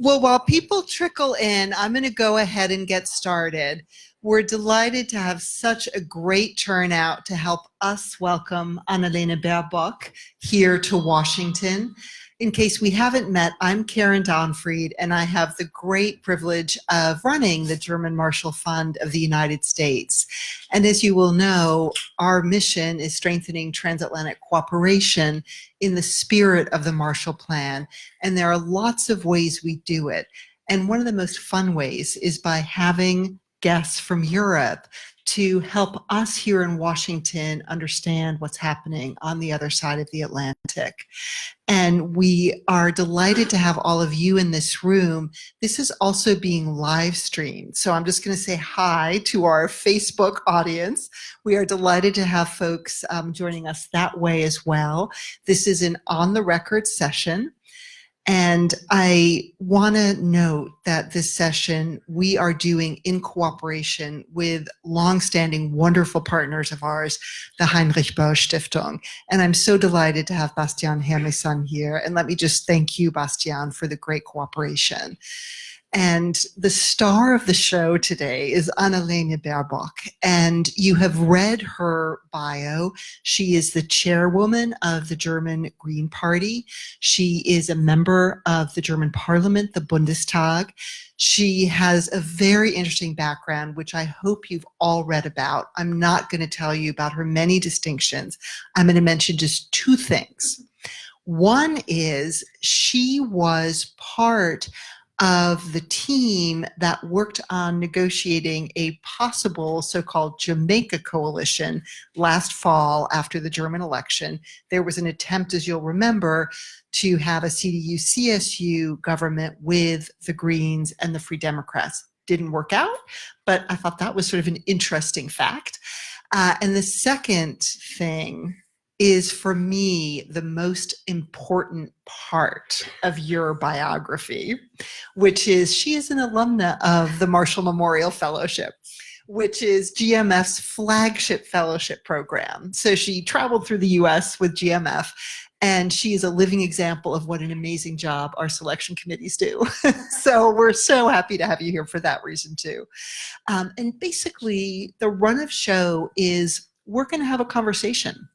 Well, while people trickle in, I'm going to go ahead and get started. We're delighted to have such a great turnout to help us welcome Annalena Baerbock here to Washington. In case we haven't met, I'm Karen Donfried, and I have the great privilege of running the German Marshall Fund of the United States. And as you will know, our mission is strengthening transatlantic cooperation in the spirit of the Marshall Plan. And there are lots of ways we do it. And one of the most fun ways is by having guests from Europe to help us here in Washington understand what's happening on the other side of the Atlantic. And we are delighted to have all of you in this room. This is also being live streamed. So I'm just going to say hi to our Facebook audience. We are delighted to have folks joining us that way as well. This is an on-the-record session. And I want to note that this session we are doing in cooperation with longstanding wonderful partners of ours, the Heinrich Böll Stiftung. And I'm so delighted to have Bastian Hermesson here. And let me just thank you, Bastian, for the great cooperation. And the star of the show today is Annalena Baerbock, and you have read her bio. She is the chairwoman of the German Green Party. She is a member of the German Parliament, the Bundestag. She has a very interesting background, which I hope you've all read about. I'm not going to tell you about her many distinctions. I'm going to mention just two things. One is she was part of the team that worked on negotiating a possible so-called Jamaica coalition last fall after the German election. There was an attempt, as you'll remember, to have a CDU-CSU government with the Greens and the Free Democrats. Didn't work out, but I thought that was sort of an interesting fact. And the second thing is, for me, the most important part of your biography, which is she is an alumna of the Marshall Memorial Fellowship, which is GMF's flagship fellowship program. So she traveled through the US with GMF, and she is a living example of what an amazing job our selection committees do. So we're so happy to have you here for that reason too. And basically, the run of show is we're going to have a conversation.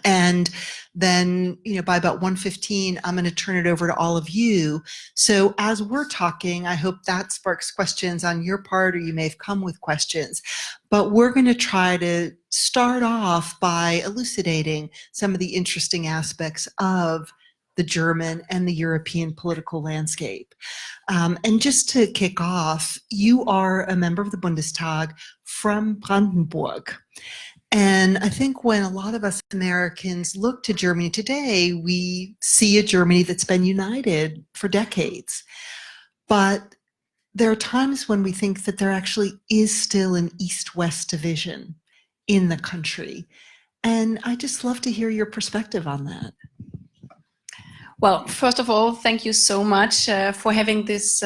And then, by about 1:15, I'm going to turn it over to all of you. So as we're talking, I hope that sparks questions on your part, or you may have come with questions. But we're going to try to start off by elucidating some of the interesting aspects of the German and the European political landscape. And just to kick off, you are a member of the Bundestag from Brandenburg. And I think when a lot of us Americans look to Germany today, we see a Germany that's been united for decades. But there are times when we think that there actually is still an East-West division in the country. And I just love to hear your perspective on that. Well, first of all, thank you so much for having this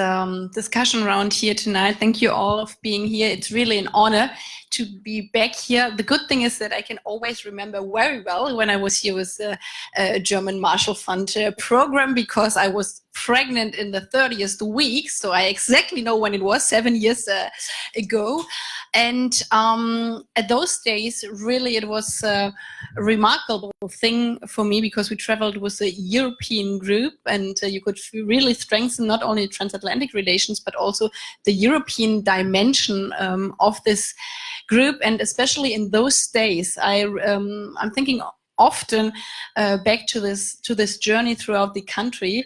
discussion round here tonight. Thank you all for being here. It's really an honor to be back here. The good thing is that I can always remember very well when I was here with the German Marshall Fund program, because I was pregnant in the 30th week, so I exactly know when it was, 7 years ago. And at those days, really, it was a remarkable thing for me, because we traveled with a European group, and you could really strengthen not only transatlantic relations, but also the European dimension of this group. And especially in those days, I'm thinking often back to this journey throughout the country,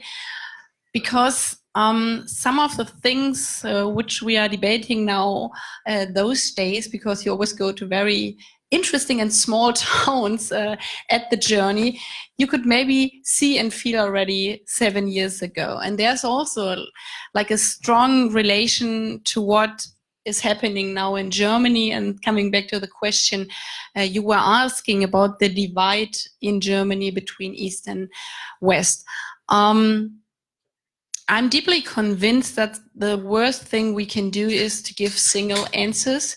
because some of the things which we are debating now those days, because you always go to very interesting and small towns at the journey, you could maybe see and feel already 7 years ago. And there's also like a strong relation to what is happening now in Germany. And coming back to the question you were asking about the divide in Germany between East and West. I'm deeply convinced that the worst thing we can do is to give single answers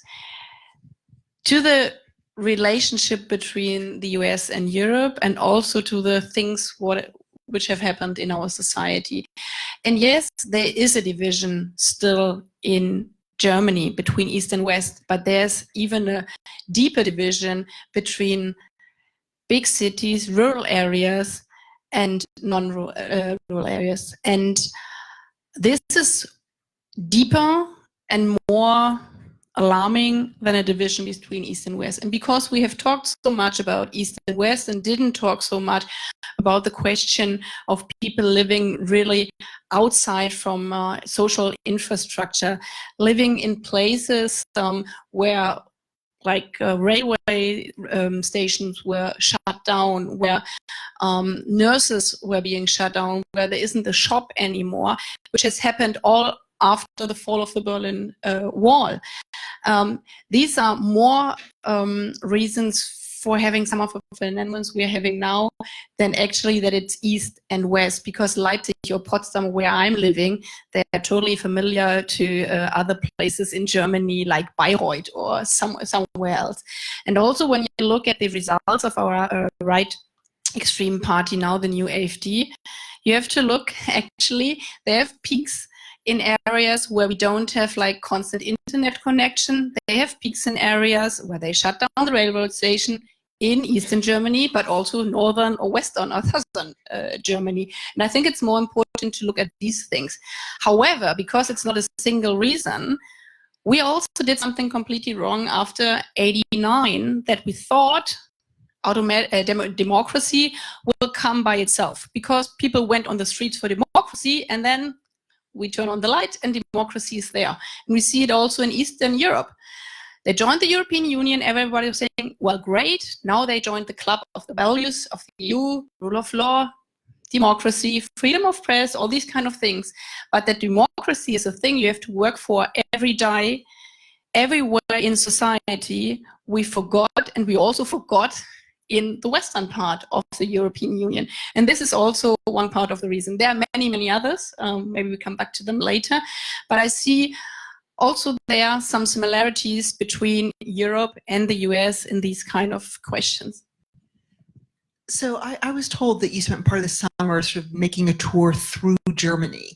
to the relationship between the US and Europe, and also to the things what which have happened in our society. And yes, there is a division still in Germany between East and West, but there's even a deeper division between big cities, rural areas, and non-rural areas. And this is deeper and more alarming than a division between East and West. And because we have talked so much about East and West and didn't talk so much about the question of people living really outside from social infrastructure, living in places where like railway stations were shut down, where nurses were being shut down, where there isn't a shop anymore, which has happened all after the fall of the Berlin Wall. These are more reasons for having some of the amendments we are having now than actually that it's East and West, because Leipzig or Potsdam, where I'm living, they're totally familiar to other places in Germany like Bayreuth or somewhere else. And also when you look at the results of our right extreme party now, the new AfD, you have to look, actually, they have peaks in areas where we don't have like constant internet connection. They have peaks in areas where they shut down the railroad station in Eastern Germany, but also Northern or Western or Southern Germany. And I think it's more important to look at these things. However, because it's not a single reason, we also did something completely wrong after '89 that we thought democracy will come by itself, because people went on the streets for democracy and then we turn on the light and democracy is there. And we see it also in Eastern Europe. They joined the European Union, everybody was saying, well, great, now they joined the club of the values of the EU, rule of law, democracy, freedom of press, all these kind of things. But that democracy is a thing you have to work for every day, everywhere in society. We forgot, and we also forgot in the western part of the European Union. And this is also one part of the reason. There are many, many others. Maybe we come back to them later. But I see also there are some similarities between Europe and the US in these kind of questions. So I was told that you spent part of the summer sort of making a tour through Germany.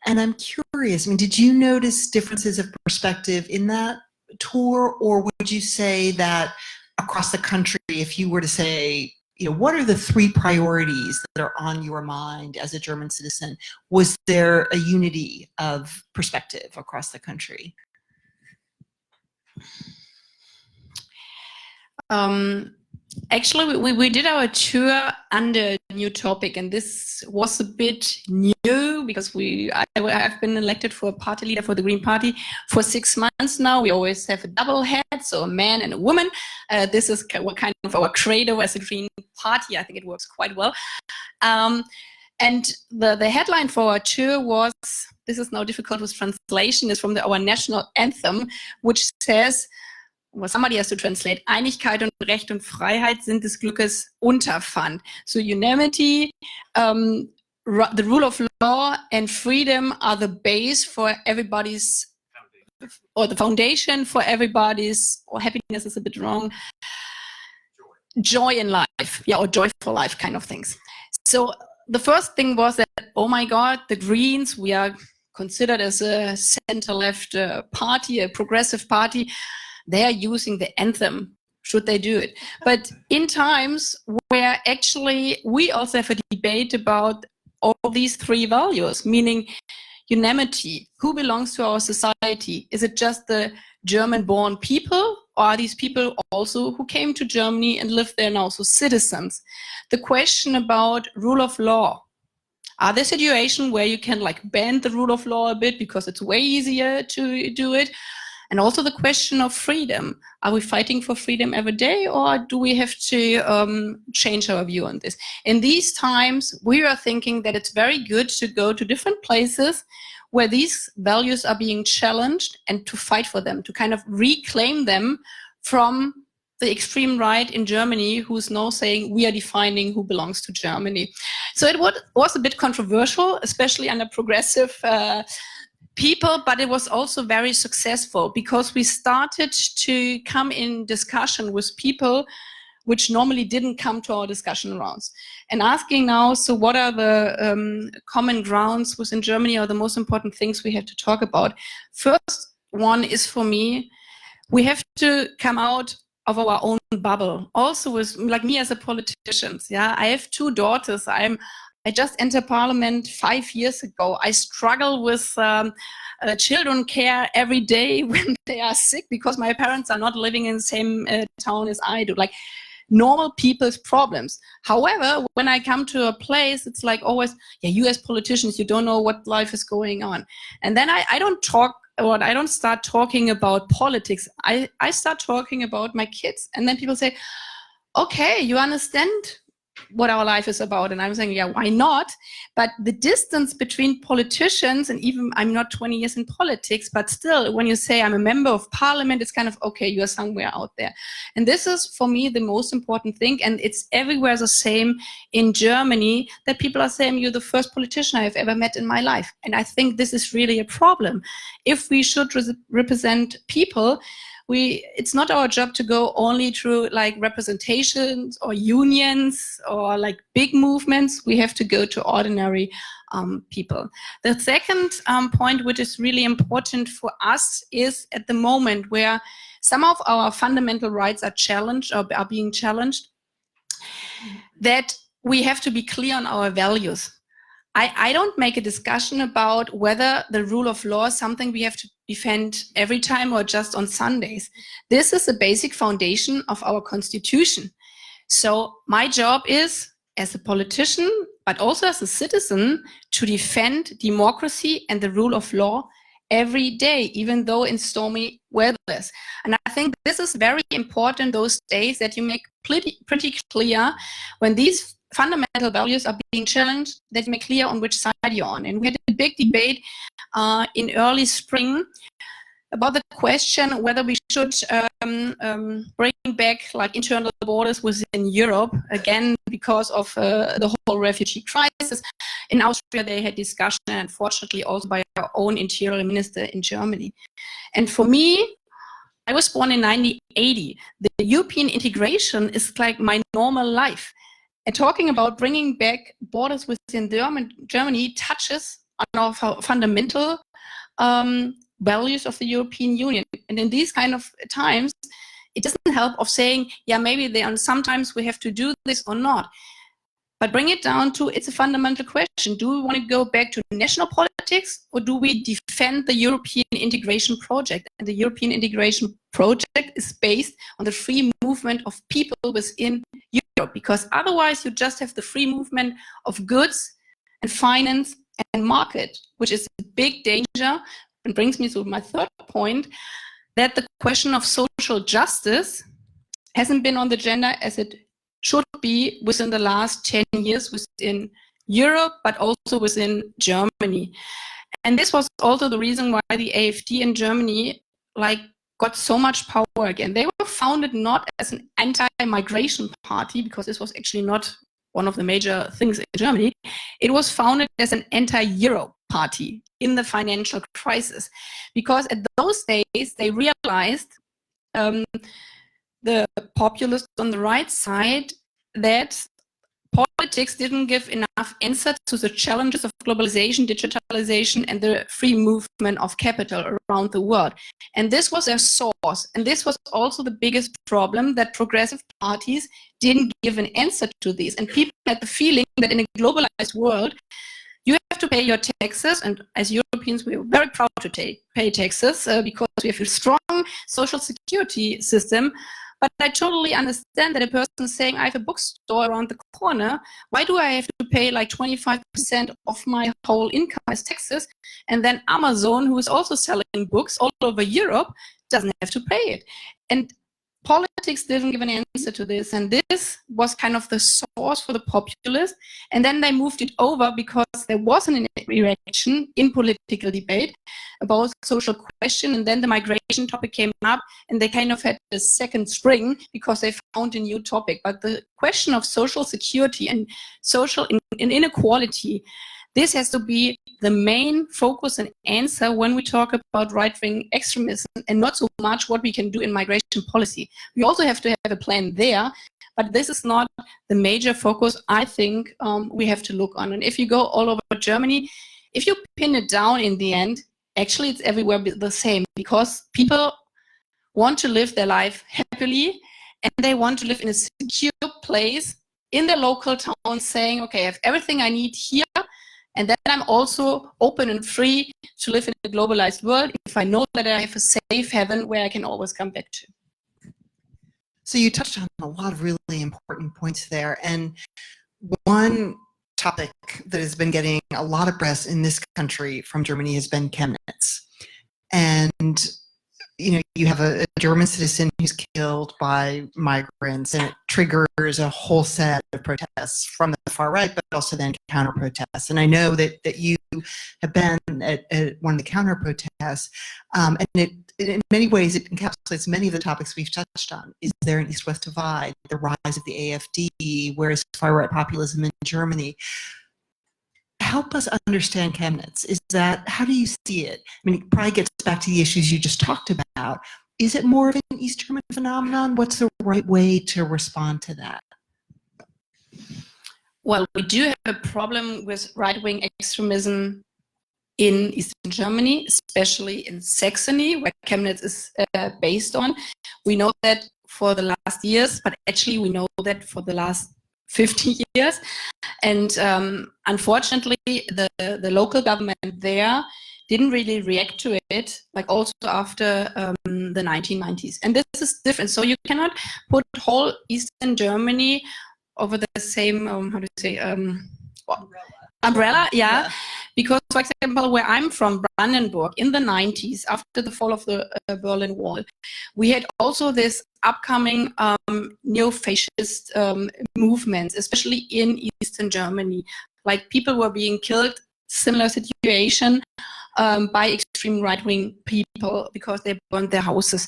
And I'm curious, I mean, did you notice differences of perspective in that tour, or would you say that across the country, if you were to say, you know, what are the 3 priorities that are on your mind as a German citizen? Was there a unity of perspective across the country? Actually, we did our tour under a new topic, and this was a bit new because I've been elected for a party leader for the Green Party for 6 months now. We always have a double head, so a man and a woman. This is what kind of our credo as a Green Party. I think it works quite well. And the headline for our tour was, this is now difficult with translation, is from our national anthem, which says, well, somebody has to translate, Einigkeit und Recht und Freiheit sind des Glückes Unterpfand. So unanimity, the rule of law and freedom are the base for everybody's, or the foundation for everybody's, or happiness is a bit wrong, joy in life, yeah, or joy for life kind of things. So the first thing was that, oh my God, the Greens, we are considered as a center-left party, a progressive party. They are using the anthem. Should they do it? But in times where actually we also have a debate about all these 3 values, meaning unanimity, who belongs to our society? Is it just the German-born people, or are these people also who came to Germany and live there now, so citizens? The question about rule of law. Are there situations where you can like bend the rule of law a bit because it's way easier to do it? And also the question of freedom. Are we fighting for freedom every day, or do we have to change our view on this? In these times, we are thinking that it's very good to go to different places where these values are being challenged and to fight for them, to kind of reclaim them from the extreme right in Germany, who's now saying we are defining who belongs to Germany. So it was a bit controversial, especially under progressive people, but it was also very successful because we started to come in discussion with people which normally didn't come to our discussion rounds. And asking now, so what are the common grounds within Germany, or the most important things we have to talk about? First one is, for me, we have to come out of our own bubble. Also, with like me as a politician, yeah, I have 2 daughters. I just entered parliament 5 years ago. I struggle with children care every day when they are sick because my parents are not living in the same town as I do. Like normal people's problems. However, when I come to a place, it's like always, yeah, you as politicians, you don't know what life is going on. And then I don't start talking about politics. I start talking about my kids. And then people say, okay, you understand what our life is about. And I'm saying, yeah, why not? But the distance between politicians, and even I'm not 20 years in politics, but still, when you say I'm a member of parliament, it's kind of, okay, you are somewhere out there. And this is, for me, the most important thing. And it's everywhere the same in Germany, that people are saying, you're the first politician I've ever met in my life. And I think this is really a problem. If we should represent people, it's not our job to go only through like representations or unions or like big movements. We have to go to ordinary people. The second point, which is really important for us, is at the moment where some of our fundamental rights are challenged or are being challenged, that we have to be clear on our values. I don't make a discussion about whether the rule of law is something we have to defend every time or just on Sundays. This is the basic foundation of our constitution. So my job is, as a politician, but also as a citizen, to defend democracy and the rule of law every day, even though in stormy weather. And I think this is very important those days, that you make pretty clear when these fundamental values are being challenged, that you make clear on which side you're on. And we had a big debate in early spring about the question whether we should bring back like internal borders within Europe, again, because of the whole refugee crisis. In Austria, they had discussion, and unfortunately also by our own interior minister in Germany. And for me, I was born in 1980. The European integration is like my normal life. And talking about bringing back borders within Germany touches on our fundamental values of the European Union. And in these kind of times, it doesn't help of saying, yeah, maybe sometimes we have to do this or not. But bring it down to, it's a fundamental question. Do we want to go back to national politics, or do we defend the European integration project? And the European integration project is based on the free movement of people within Europe, because otherwise you just have the free movement of goods and finance and market, which is a big danger, and brings me to my third point, that the question of social justice hasn't been on the agenda as it should be within the last 10 years within Europe, but also within Germany. And this was also the reason why the AfD in Germany got so much power again. They were founded not as an anti-migration party, because this was actually not one of the major things in Germany. It was founded as an anti-Euro party in the financial crisis, because at those days they realized, the populists on the right side, that politics didn't give enough answer to the challenges of globalization, digitalization, and the free movement of capital around the world. And this was their source. And this was also the biggest problem, that progressive parties didn't give an answer to these. And people had the feeling that in a globalized world, you have to pay your taxes. And as Europeans, we are very proud to pay taxes because we have a strong social security system. But I totally understand that a person saying, I have a bookstore around the corner, why do I have to pay like 25% of my whole income as taxes? And then Amazon, who is also selling books all over Europe, doesn't have to pay it. And politics didn't give an answer to this. And this was kind of the source for the populists. And then they moved it over because there wasn't an erection in political debate about social question. And then the migration topic came up, and they kind of had a second spring because they found a new topic. But the question of social security and social inequality, this has to be the main focus and answer when we talk about right-wing extremism, and not so much what we can do in migration policy. We also have to have a plan there, But this is not the major focus I think we have to look on. And if you go all over Germany, if you pin it down in the end, actually it's everywhere the same, because people want to live their life happily, and they want to live in a secure place in their local town, saying, okay, I have everything I need here, and then I'm also open and free to live in a globalized world if I know that I have a safe haven where I can always come back to. So you touched on a lot of really important points there. And one topic that has been getting a lot of press in this country from Germany has been Chemnitz. And you have a German citizen who's killed by migrants, and it triggers a whole set of protests from the far right, but also then counter protests. And I know that you have been at one of the counter protests, and it in many ways it encapsulates many of the topics we've touched on. Is there an East-West divide? The rise of the AfD? Where is far right populism in Germany? Help us understand Chemnitz. How do you see it? I mean, it probably gets back to the issues you just talked about. Is it more of an East German phenomenon? What's the right way to respond to that? Well, we do have a problem with right-wing extremism in Eastern Germany, especially in Saxony, where Chemnitz is based on. We know that for the last years, but actually we know that for the last 50 years. And unfortunately, the local government there didn't really react to it, like also after the 1990s. And this is different. So you cannot put whole Eastern Germany over the same, umbrella, yeah. Because, for example, where I'm from, Brandenburg, in the 90s, after the fall of the Berlin Wall, we had also this upcoming neo-fascist movements, especially in Eastern Germany. Like, people were being killed, similar situation, by extreme right-wing people because they burned their houses.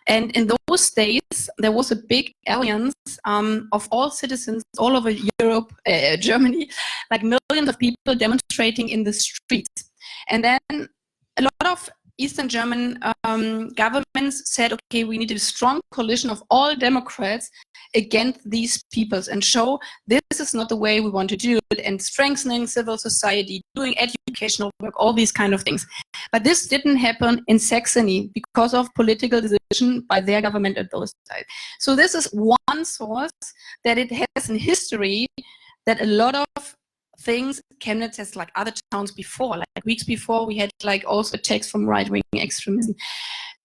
And in those days, there was a big alliance of all citizens all over Europe, Germany, like millions of people demonstrating in the streets. And then a lot of Eastern German governments said, okay, we need a strong coalition of all Democrats against these peoples and show this is not the way we want to do it, and strengthening civil society, doing educational work, all these kind of things. But this didn't happen in Saxony because of political decision by their government at those times. So this is one source that it has in history, that a lot of things, Chemnitz has, like other towns before, like weeks before, we had like also attacks from right-wing extremism.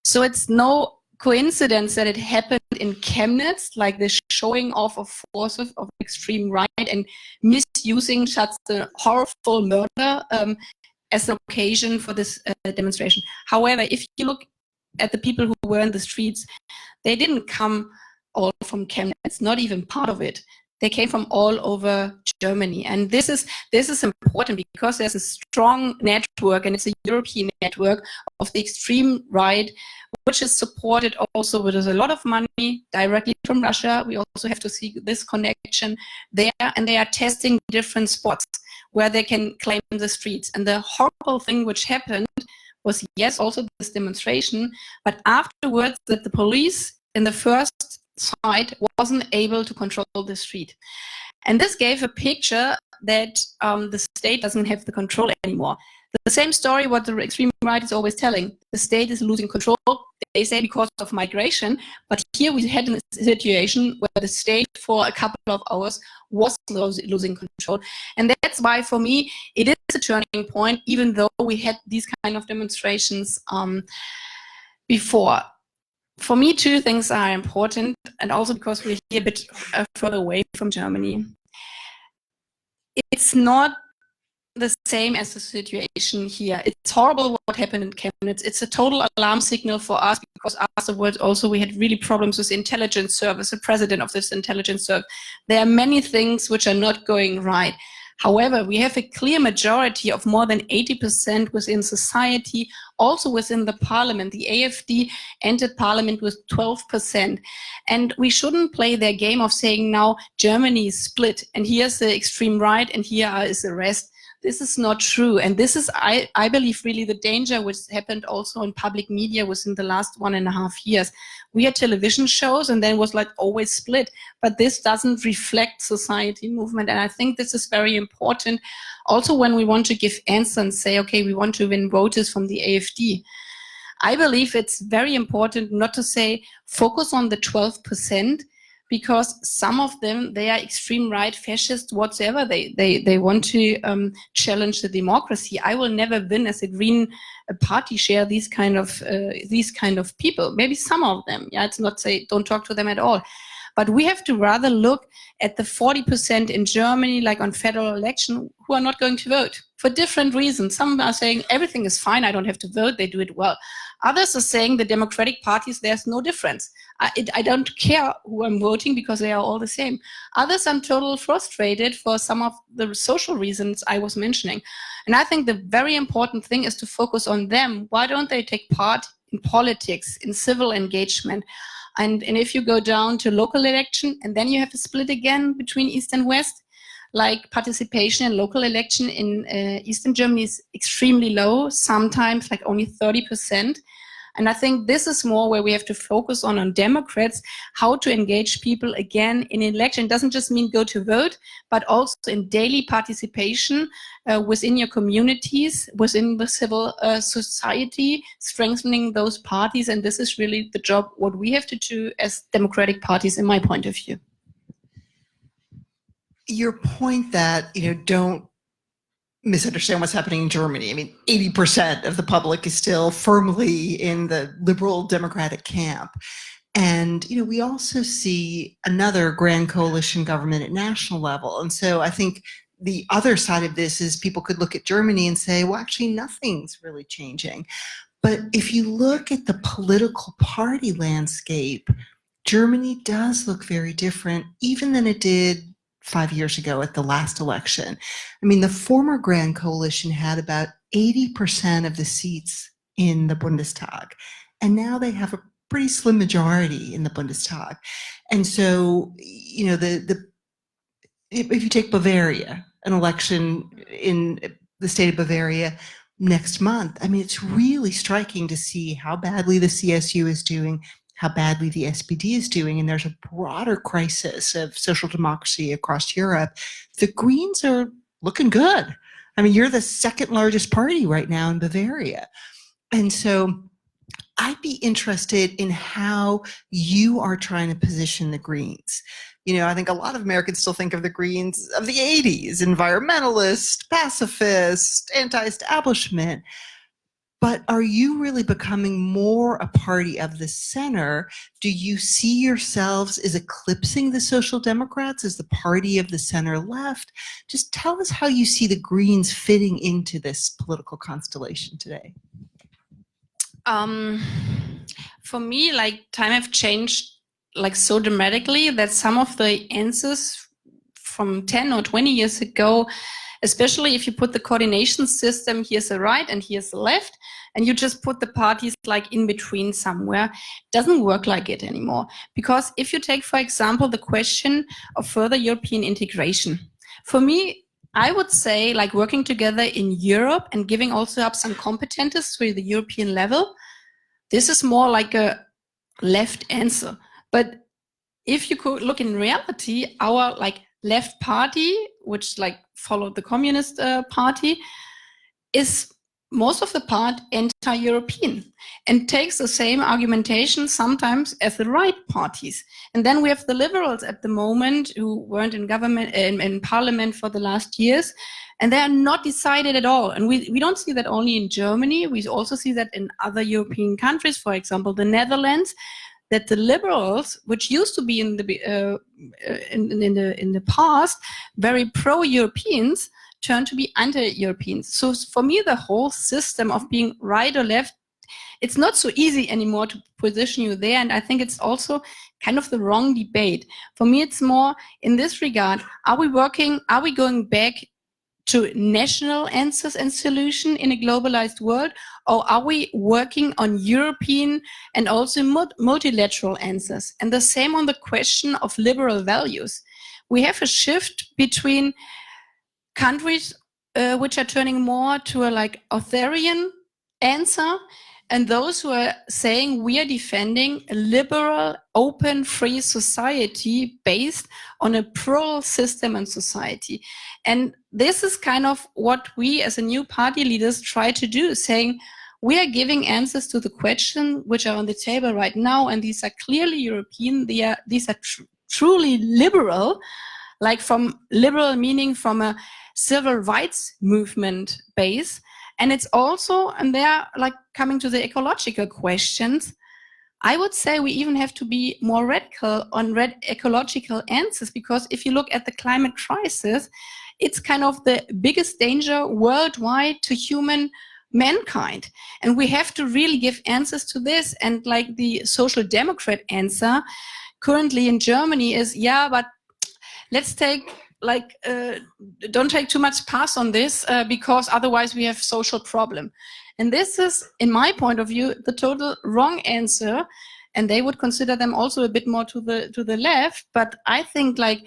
So it's no coincidence that it happened in Chemnitz, like the showing off of forces of extreme right and misusing such a horrible murder as an occasion for this demonstration. However, if you look at the people who were in the streets, they didn't come all from Chemnitz, not even part of it. They came from all over Germany. And this is important because there's a strong network, and it's a European network of the extreme right, which is supported also with a lot of money directly from Russia. We also have to see this connection there, and they are testing different spots where they can claim the streets. And the horrible thing which happened was, yes, also this demonstration, but afterwards that the police in the first side wasn't able to control the street. And this gave a picture that the state doesn't have the control anymore. The same story what the extreme right is always telling. The state is losing control, they say, because of migration. But here we had a situation where the state for a couple of hours was losing control. And that's why, for me, it is a turning point, even though we had these kind of demonstrations before. For me, two things are important, and also because we're here a bit further away from Germany. It's not the same as the situation here. It's horrible what happened in Chemnitz. It's a total alarm signal for us, because afterwards also we had really problems with the intelligence service, the president of this intelligence service. There are many things which are not going right. However, we have a clear majority of more than 80% within society, also within the parliament. The AfD entered parliament with 12%. And we shouldn't play their game of saying now Germany is split and here's the extreme right and here is the rest. This is not true. And this is, I believe, really the danger which happened also in public media within the last 1.5 years. We had television shows and then it was like always split, but this doesn't reflect society movement. And I think this is very important. Also, when we want to give answers and say, okay, we want to win voters from the AfD, I believe it's very important not to say focus on the 12%, because some of them, they are extreme right, fascist, whatsoever. They want to challenge the democracy. I will never win as a Green party share these kind of people. Maybe some of them. Yeah, it's not say don't talk to them at all. But we have to rather look at the 40% in Germany, like on federal election, who are not going to vote for different reasons. Some are saying everything is fine, I don't have to vote, they do it well. Others are saying the democratic parties, there's no difference. I don't care who I'm voting because they are all the same. Others are totally frustrated for some of the social reasons I was mentioning. And I think the very important thing is to focus on them. Why don't they take part in politics, in civil engagement? And if you go down to local election, and then you have a split again between East and West, like participation in local election in Eastern Germany is extremely low, sometimes like only 30%. And I think this is more where we have to focus on Democrats, how to engage people again in election. It doesn't just mean go to vote, but also in daily participation within your communities, within the civil society, strengthening those parties. And this is really the job, what we have to do as democratic parties, in my point of view. Your point that, don't misunderstand what's happening in Germany. I mean, 80% of the public is still firmly in the liberal democratic camp. And, we also see another grand coalition government at national level. And so I think the other side of this is people could look at Germany and say, well, actually, nothing's really changing. But if you look at the political party landscape, Germany does look very different, even than it did 5 years ago at the last election. I mean, the former Grand Coalition had about 80% of the seats in the Bundestag, and now they have a pretty slim majority in the Bundestag. And so, if you take Bavaria, an election in the state of Bavaria next month, I mean, it's really striking to see how badly the CSU is doing, how badly the SPD is doing, and there's a broader crisis of social democracy across Europe. The Greens are looking good. I mean, you're the second largest party right now in Bavaria. And so I'd be interested in how you are trying to position the Greens. I think a lot of Americans still think of the Greens of the 80s, environmentalist, pacifist, anti-establishment. But are you really becoming more a party of the center? Do you see yourselves as eclipsing the Social Democrats as the party of the center left? Just tell us how you see the Greens fitting into this political constellation today. For me, time have changed so dramatically that some of the answers from 10 or 20 years ago, especially if you put the coordination system, here's the right and here's the left, and you just put the parties in between somewhere, doesn't work like it anymore. Because if you take, for example, the question of further European integration, for me, I would say working together in Europe and giving also up some competences to the European level, this is more like a left answer. But if you could look in reality, our left party, which followed the Communist Party, is most of the part anti-European and takes the same argumentation sometimes as the right parties. And then we have the liberals at the moment who weren't in government, in parliament for the last years, and they are not decided at all. And we don't see that only in Germany. We also see that in other European countries, for example, the Netherlands, that the liberals, which used to be in the past very pro-Europeans, turn to be anti-Europeans. So for me, the whole system of being right or left, it's not so easy anymore to position you there. And I think it's also kind of the wrong debate. For me, it's more in this regard, are we going back to national answers and solution in a globalized world? Or are we working on European and also multilateral answers? And the same on the question of liberal values. We have a shift between countries which are turning more to a like authoritarian answer, and those who are saying we are defending a liberal, open, free society based on a plural system and society. And this is kind of what we as a new party leaders try to do, saying we are giving answers to the questions which are on the table right now, and these are clearly European. These are truly liberal, like from liberal meaning from a civil rights movement base. And it's also, and they're like coming to the ecological questions. I would say we even have to be more radical on ecological answers, because if you look at the climate crisis, it's kind of the biggest danger worldwide to mankind. And we have to really give answers to this. And like the social democrat answer currently in Germany is, yeah, but let's take don't take too much pass on this because otherwise we have social problem. And this is, in my point of view, the total wrong answer. And they would consider them also a bit more to the left. But I think like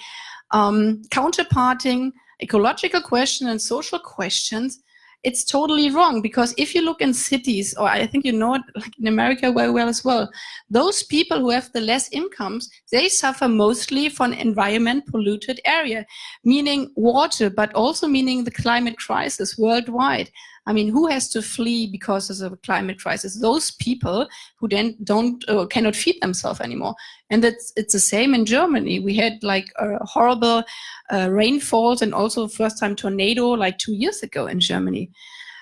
counterparting ecological questions and social questions, it's totally wrong, because if you look in cities, or I think you know it like in America very well as well, those people who have the less incomes, they suffer mostly from environment polluted area, meaning water, but also meaning the climate crisis worldwide. I mean, who has to flee because of the climate crisis? Those people who then cannot feed themselves anymore. And it's the same in Germany. We had like horrible rainfalls and also first time tornado like 2 years ago in Germany.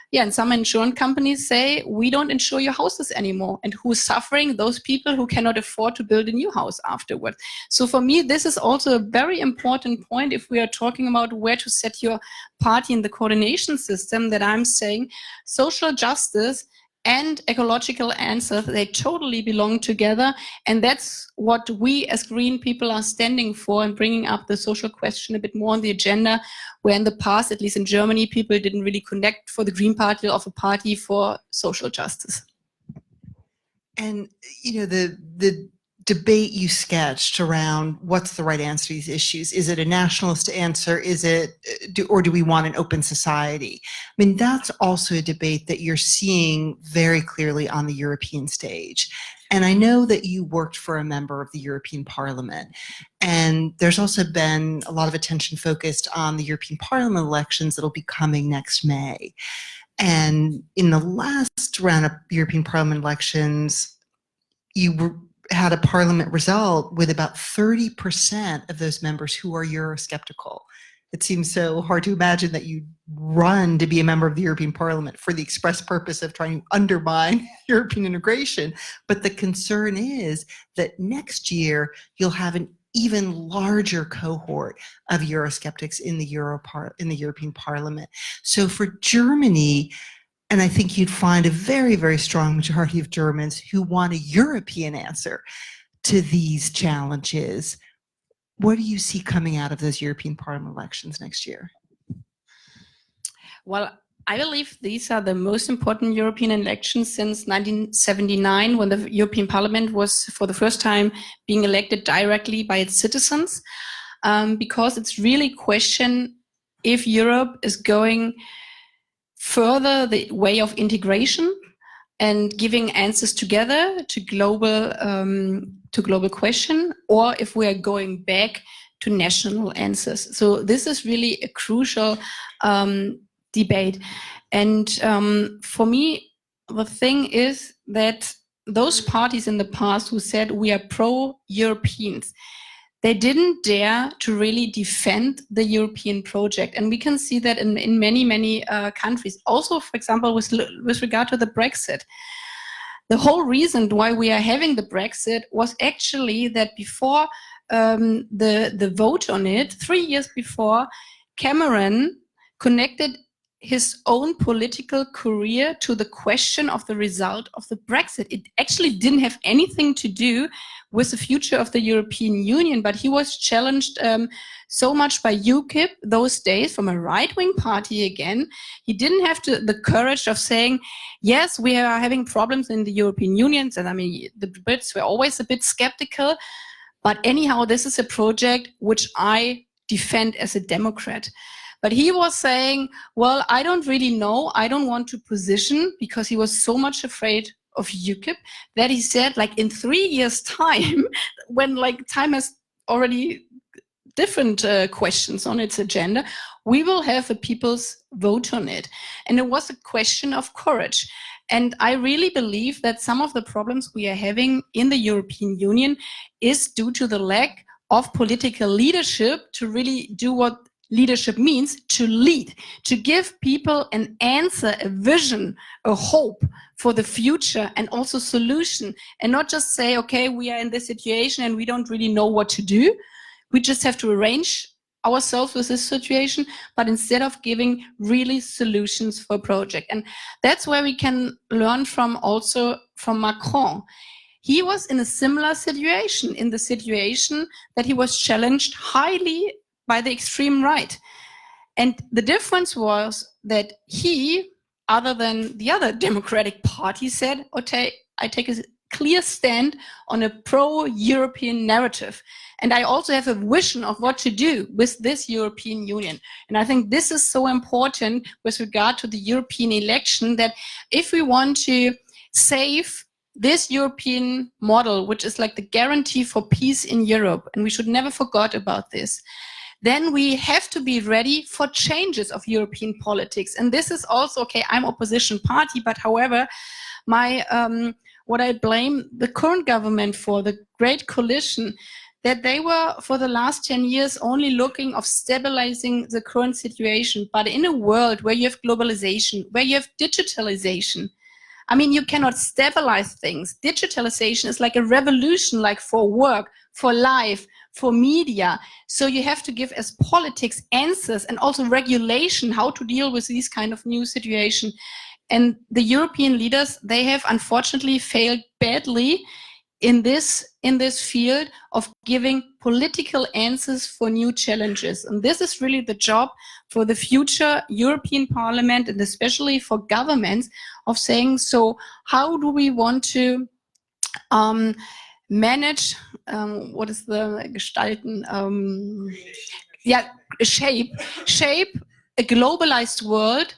Yeah, and some insurance companies say, we don't insure your houses anymore. And who's suffering? Those people who cannot afford to build a new house afterwards. So for me, this is also a very important point if we are talking about where to set your party in the coordination system, that I'm saying social justice and ecological answers, they totally belong together. And that's what we as green people are standing for, and bringing up the social question a bit more on the agenda, where in the past, at least in Germany, people didn't really connect for the Green Party of a party for social justice. And, you know, the debate you sketched around what's the right answer to these issues. Is it a nationalist answer? Is it, or do we want an open society? I mean, that's also a debate that you're seeing very clearly on the European stage. And I know that you worked for a member of the European Parliament, and there's also been a lot of attention focused on the European Parliament elections that'll be coming next May. And in the last round of European Parliament elections, you had a parliament result with about 30% of those members who are Eurosceptical. It seems so hard to imagine that you run to be a member of the European Parliament for the express purpose of trying to undermine European integration. But the concern is that next year you'll have an even larger cohort of Eurosceptics in the European Parliament. So for Germany, and I think you'd find a very, very strong majority of Germans who want a European answer to these challenges. What do you see coming out of those European Parliament elections next year? Well, I believe these are the most important European elections since 1979, when the European Parliament was for the first time being elected directly by its citizens, because it's really question if Europe is going further the way of integration and giving answers together to global question, or if we are going back to national answers. So this is really a crucial debate. And for me, the thing is that those parties in the past who said we are pro-Europeans, they didn't dare to really defend the European project. And we can see that in many, many countries. Also, for example, with regard to the Brexit. The whole reason why we are having the Brexit was actually that before the vote on it, 3 years before, Cameron connected his own political career to the question of the result of the Brexit. It actually didn't have anything to do with the future of the European Union, but he was challenged so much by UKIP those days, from a right-wing party again. He didn't have the courage of saying, yes, we are having problems in the European Union. And I mean, the Brits were always a bit skeptical, but anyhow, this is a project which I defend as a Democrat. But he was saying, well, I don't really know. I don't want to position, because he was so much afraid of UKIP that he said, like, in 3 years' time, when like time has already different questions on its agenda, we will have a people's vote on it. And it was a question of courage. And I really believe that some of the problems we are having in the European Union is due to the lack of political leadership to really do what leadership means, to lead, to give people an answer, a vision, a hope for the future, and also solution, and not just say, okay, we are in this situation and we don't really know what to do. We just have to arrange ourselves with this situation, but instead of giving really solutions for a project. And that's where we can learn from also from Macron. He was in a similar situation, in the situation that he was challenged highly by the extreme right. And the difference was that he, other than the other Democratic Party, said, okay, I take a clear stand on a pro-European narrative. And I also have a vision of what to do with this European Union. And I think this is so important with regard to the European election, that if we want to save this European model, which is like the guarantee for peace in Europe, and we should never forget about this, then we have to be ready for changes of European politics. And this is also, okay, I'm opposition party, but however, my what I blame the current government for, the Great Coalition, that they were for the last 10 years only looking of stabilizing the current situation. But in a world where you have globalization, where you have digitalization, I mean, you cannot stabilize things. Digitalization is like a revolution, like for work, for life, for media. So you have to give as politics answers and also regulation, how to deal with these kind of new situation. And the European leaders, they have unfortunately failed badly in this field of giving political answers for new challenges. And this is really the job for the future European Parliament, and especially for governments, of saying, so how do we want to manage, what is the gestalten, shape a globalized world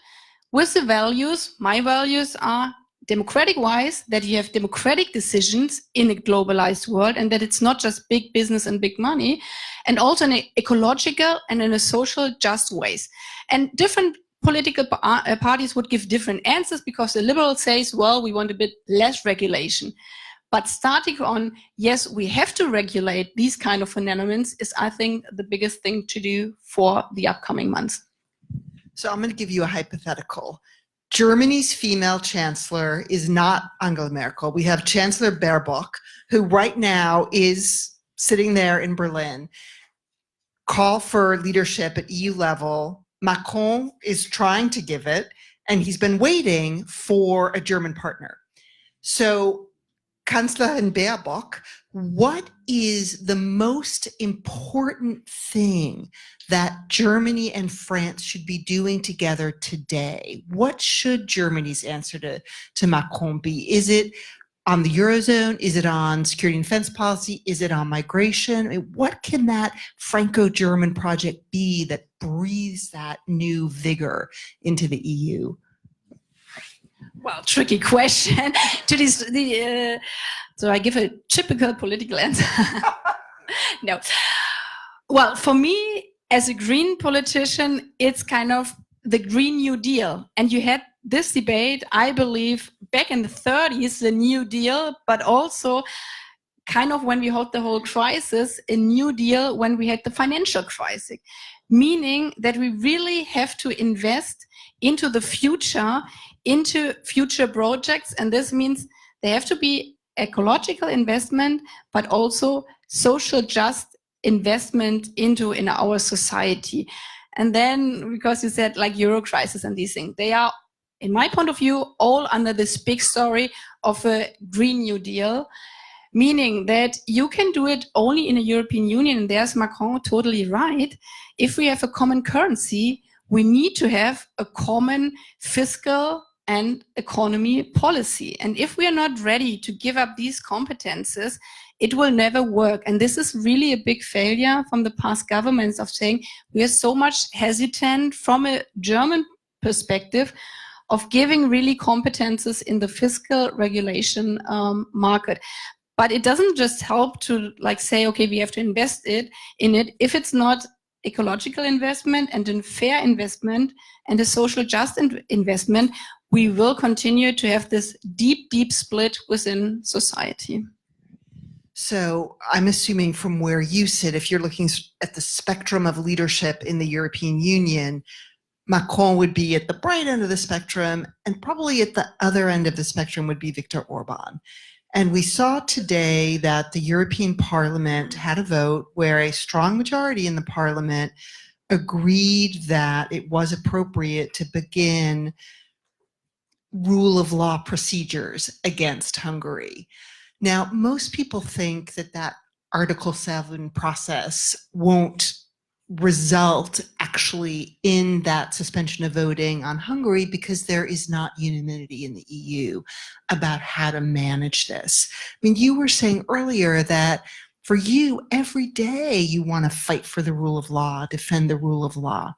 with the values. My values are democratic-wise, that you have democratic decisions in a globalized world, and that it's not just big business and big money, and also in an ecological and in a social just ways. And different political parties would give different answers, because the liberal says, well, we want a bit less regulation. But starting on, yes, we have to regulate these kind of phenomena is, I think, the biggest thing to do for the upcoming months. So I'm going to give you a hypothetical. Germany's female chancellor is not Angela Merkel. We have Chancellor Baerbock, who right now is sitting there in Berlin. Call for leadership at EU level. Macron is trying to give it, and he's been waiting for a German partner. So, Kanzlerin Baerbock, what is the most important thing that Germany and France should be doing together today? What should Germany's answer to Macron be? Is it on the Eurozone? Is it on security and defense policy? Is it on migration? I mean, what can that Franco-German project be that breathes that new vigor into the EU? Well, tricky question. So I give a typical political answer. No. Well, for me, as a green politician, it's kind of the Green New Deal. And you had this debate, I believe, back in the 30s, the New Deal, but also kind of when we had the whole crisis, a New Deal when we had the financial crisis. Meaning that we really have to invest into the future, into future projects. And this means there have to be ecological investment, but also social just investment into in our society. And then, because you said like Euro crisis and these things, they are, in my point of view, all under this big story of a Green New Deal, meaning that you can do it only in a European Union. And there's Macron totally right. If we have a common currency, we need to have a common fiscal and economy policy. And if we are not ready to give up these competences, it will never work. And this is really a big failure from the past governments of saying we are so much hesitant from a German perspective of giving really competences in the fiscal regulation market. But it doesn't just help to like say, okay, we have to invest in it. If it's not ecological investment and a fair investment and a social just investment, we will continue to have this deep, deep split within society. So I'm assuming from where you sit, if you're looking at the spectrum of leadership in the European Union, Macron would be at the bright end of the spectrum, and probably at the other end of the spectrum would be Viktor Orban. And we saw today that the European Parliament had a vote where a strong majority in the Parliament agreed that it was appropriate to begin rule of law procedures against Hungary. Now, most people think that that Article 7 process won't result actually in that suspension of voting on Hungary because there is not unanimity in the EU about how to manage this. I mean, you were saying earlier that for you, every day you want to fight for the rule of law, defend the rule of law.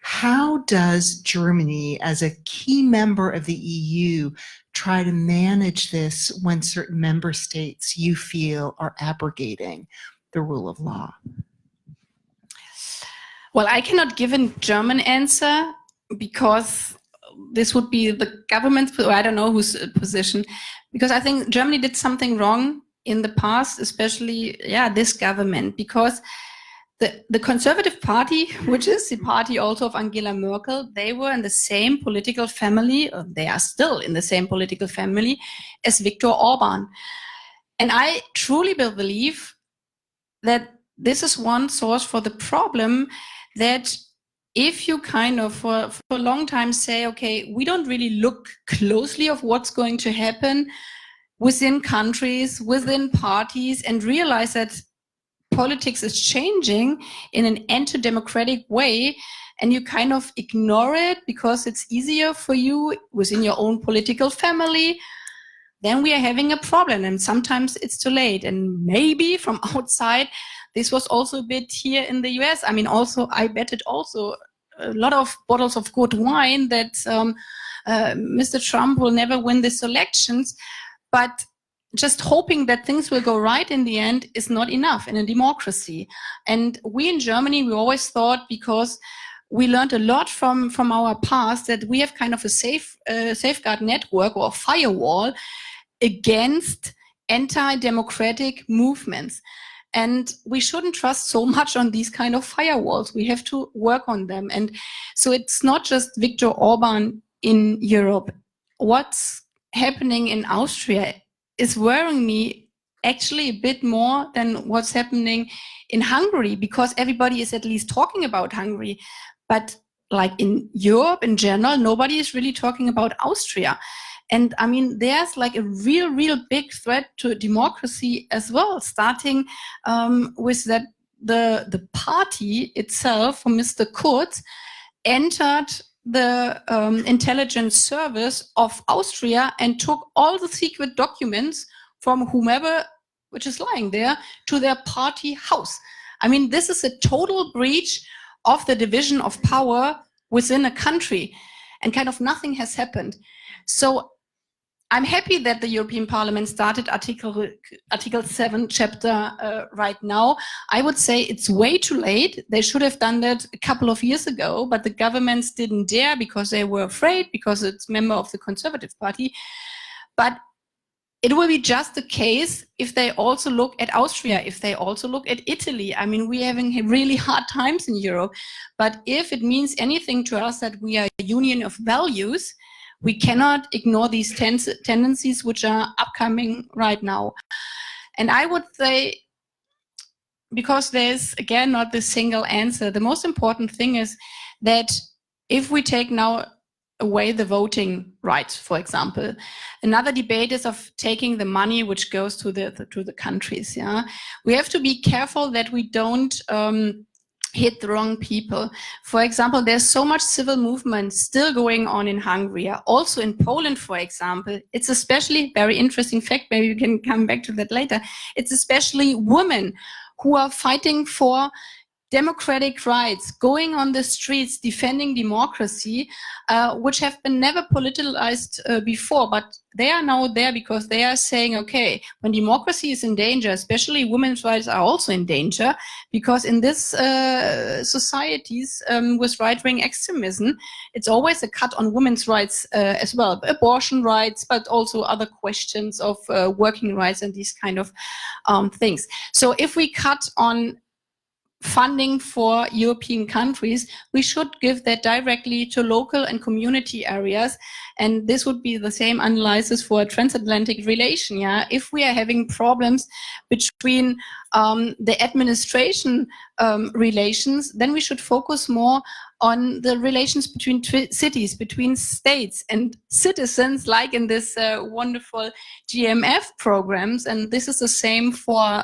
How does Germany, as a key member of the EU, try to manage this when certain member states you feel are abrogating the rule of law? Well, I cannot give a German answer because this would be the government's, or I don't know whose position, because I think Germany did something wrong in the past, especially, this government, because the Conservative Party, which is the party also of Angela Merkel, they were in the same political family, or they are still in the same political family as Viktor Orban. And I truly believe that this is one source for the problem, that if you kind of for a long time say, okay, we don't really look closely of what's going to happen within countries, within parties, and realize that politics is changing in an anti-democratic way, and you kind of ignore it because it's easier for you within your own political family, then we are having a problem, and sometimes it's too late. And maybe from outside, this was also a bit here in the US. I mean, also, I bet it also a lot of bottles of good wine that Mr. Trump will never win these elections, but just hoping that things will go right in the end is not enough in a democracy. And we in Germany, we always thought, because we learned a lot from our past, that we have kind of a safeguard network or firewall against anti-democratic movements. And we shouldn't trust so much on these kind of firewalls. We have to work on them. And so it's not just Viktor Orban in Europe. What's happening in Austria is worrying me actually a bit more than what's happening in Hungary, because everybody is at least talking about Hungary. But like in Europe in general, nobody is really talking about Austria. And I mean, there's like a real big threat to democracy as well, starting with that the party itself, from Mr. Kurz, entered the intelligence service of Austria and took all the secret documents from whomever which is lying there to their party house. I mean, this is a total breach of the division of power within a country, and kind of nothing has happened. So I'm happy that the European Parliament started Article 7 chapter right now. I would say it's way too late. They should have done that a couple of years ago, but the governments didn't dare because they were afraid, because it's a member of the Conservative Party. But it will be just the case if they also look at Austria, if they also look at Italy. I mean, we're having really hard times in Europe. But if it means anything to us that we are a union of values, we cannot ignore these tendencies which are upcoming right now. And I would say, because there's, again, not the single answer, the most important thing is that if we take now away the voting rights, for example, another debate is of taking the money which goes to the countries. Yeah, we have to be careful that we don't hit the wrong people. For example, there's so much civil movement still going on in Hungary, also in Poland, for example. It's especially, very interesting fact, maybe we can come back to that later, it's especially women who are fighting for democratic rights, going on the streets, defending democracy, which have been never politicized before, but they are now there because they are saying, okay, when democracy is in danger, especially women's rights are also in danger, because in this societies with right-wing extremism, it's always a cut on women's rights as well, abortion rights, but also other questions of working rights and these kind of things. So if we cut on funding for European countries, we should give that directly to local and community areas. And this would be the same analysis for a transatlantic relation. Yeah, if we are having problems between the administration relations, then we should focus more on the relations between cities, between states and citizens, like in this wonderful GMF programs. And this is the same for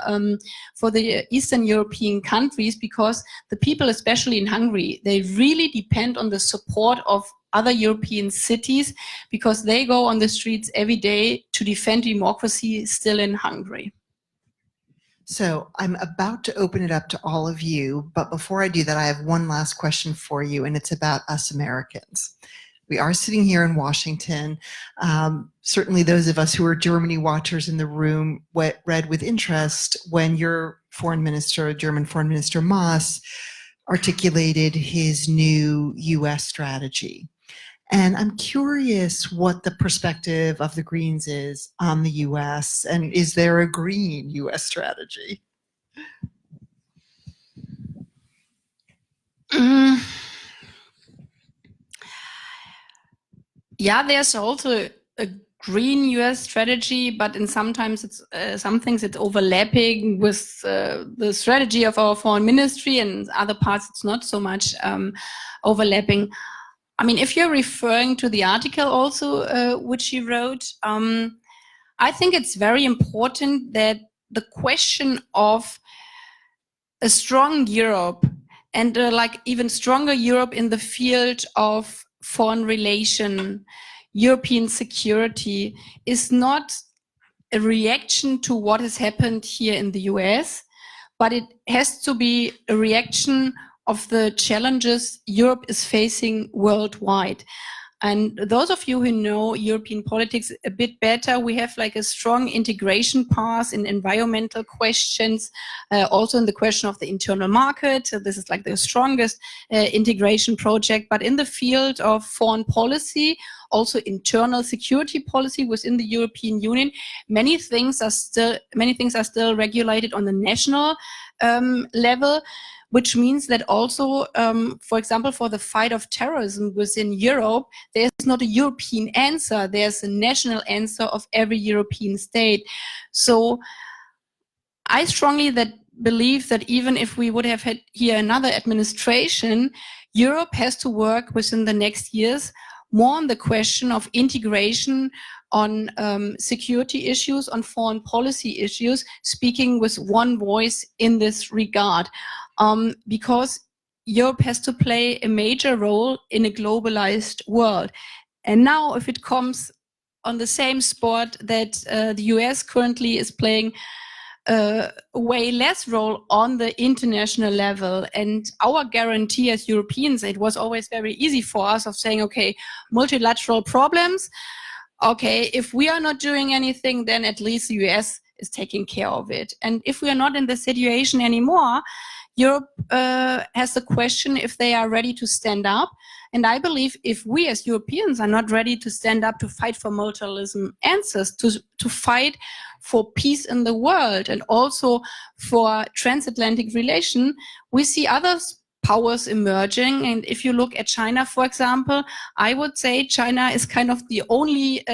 the Eastern European countries, because the people, especially in Hungary, they really depend on the support of other European cities, because they go on the streets every day to defend democracy still in Hungary. So I'm about to open it up to all of you, but before I do that, I have one last question for you, and it's about us Americans. We are sitting here in Washington. Certainly those of us who are Germany watchers in the room read with interest when your foreign minister, German foreign minister Maas, articulated his new US strategy. And I'm curious what the perspective of the Greens is on the US, and is there a green US strategy? Yeah, there's also a green US strategy, but in sometimes it's some things it's overlapping with the strategy of our foreign ministry, and other parts it's not so much overlapping. I mean, if you're referring to the article also which he wrote, I think it's very important that the question of a strong Europe and like even stronger Europe in the field of foreign relation, European security, is not a reaction to what has happened here in the US, but it has to be a reaction of the challenges Europe is facing worldwide. And those of you who know European politics a bit better, we have like a strong integration path in environmental questions, also in the question of the internal market. So this is like the strongest integration project. But in the field of foreign policy, also internal security policy within the European Union, many things are still regulated on the national level, which means that also, for example, for the fight of terrorism within Europe, there's not a European answer. There's a national answer of every European state. So I strongly believe that even if we would have had here another administration, Europe has to work within the next years more on the question of integration, on security issues, on foreign policy issues, speaking with one voice in this regard. Because Europe has to play a major role in a globalized world. And now if it comes on the same spot that the US currently is playing a way less role on the international level, and our guarantee as Europeans, it was always very easy for us of saying, okay, multilateral problems, okay, if we are not doing anything, then at least the US is taking care of it. And if we are not in the situation anymore, Europe has the question if they are ready to stand up. And I believe if we as Europeans are not ready to stand up to fight for multilateral answers, to fight for peace in the world and also for transatlantic relation, we see other powers emerging. And if you look at China, for example, I would say China is kind of the only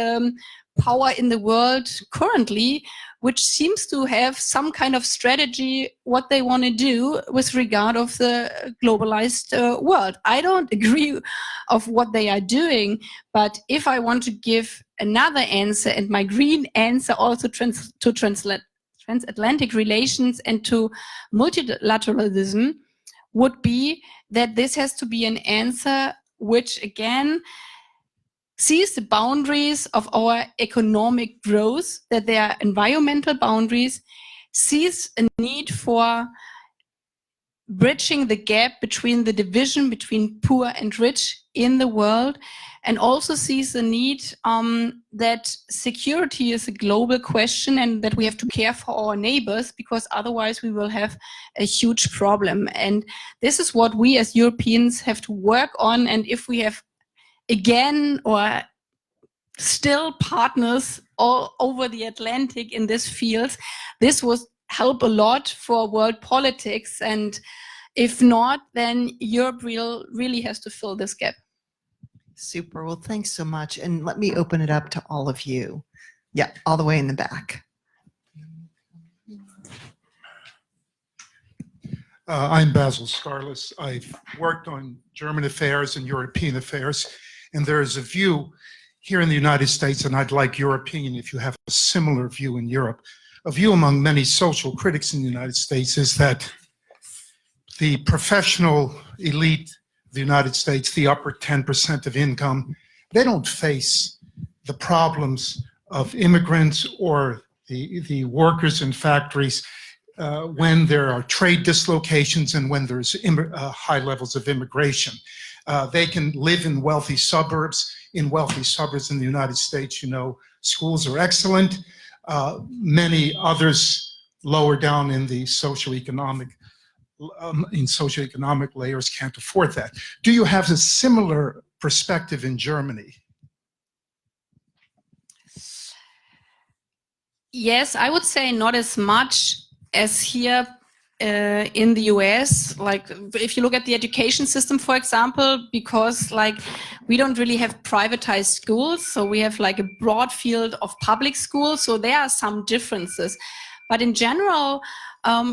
power in the world currently which seems to have some kind of strategy what they want to do with regard of the globalized world. I don't agree of what they are doing, but if I want to give another answer, and my green answer also to transatlantic relations and to multilateralism, would be that this has to be an answer which again sees the boundaries of our economic growth, that there are environmental boundaries, sees a need for bridging the gap between the division between poor and rich in the world, and also sees the need that security is a global question and that we have to care for our neighbors, because otherwise we will have a huge problem. And this is what we as Europeans have to work on. And if we have again or still partners all over the Atlantic in this field, this would help a lot for world politics. And if not, then Europe really has to fill this gap. Super. Well, thanks so much. And let me open it up to all of you. Yeah, all the way in the back. I'm Basil Scarless. I've worked on German affairs and European affairs, and there is a view here in the United States, and I'd like your opinion if you have a similar view in Europe. A view among many social critics in the United States is that the professional elite of the United States, the upper 10% of income, they don't face the problems of immigrants or the workers in factories when there are trade dislocations and when there's high levels of immigration. They can live in wealthy suburbs. In wealthy suburbs in the United States, you know, schools are excellent. Many others lower down in the socioeconomic layers can't afford that. Do you have a similar perspective in Germany? Yes, I would say not as much as here in the US. Like if you look at the education system, for example, because like we don't really have privatized schools, so we have like a broad field of public schools, so there are some differences. But in general,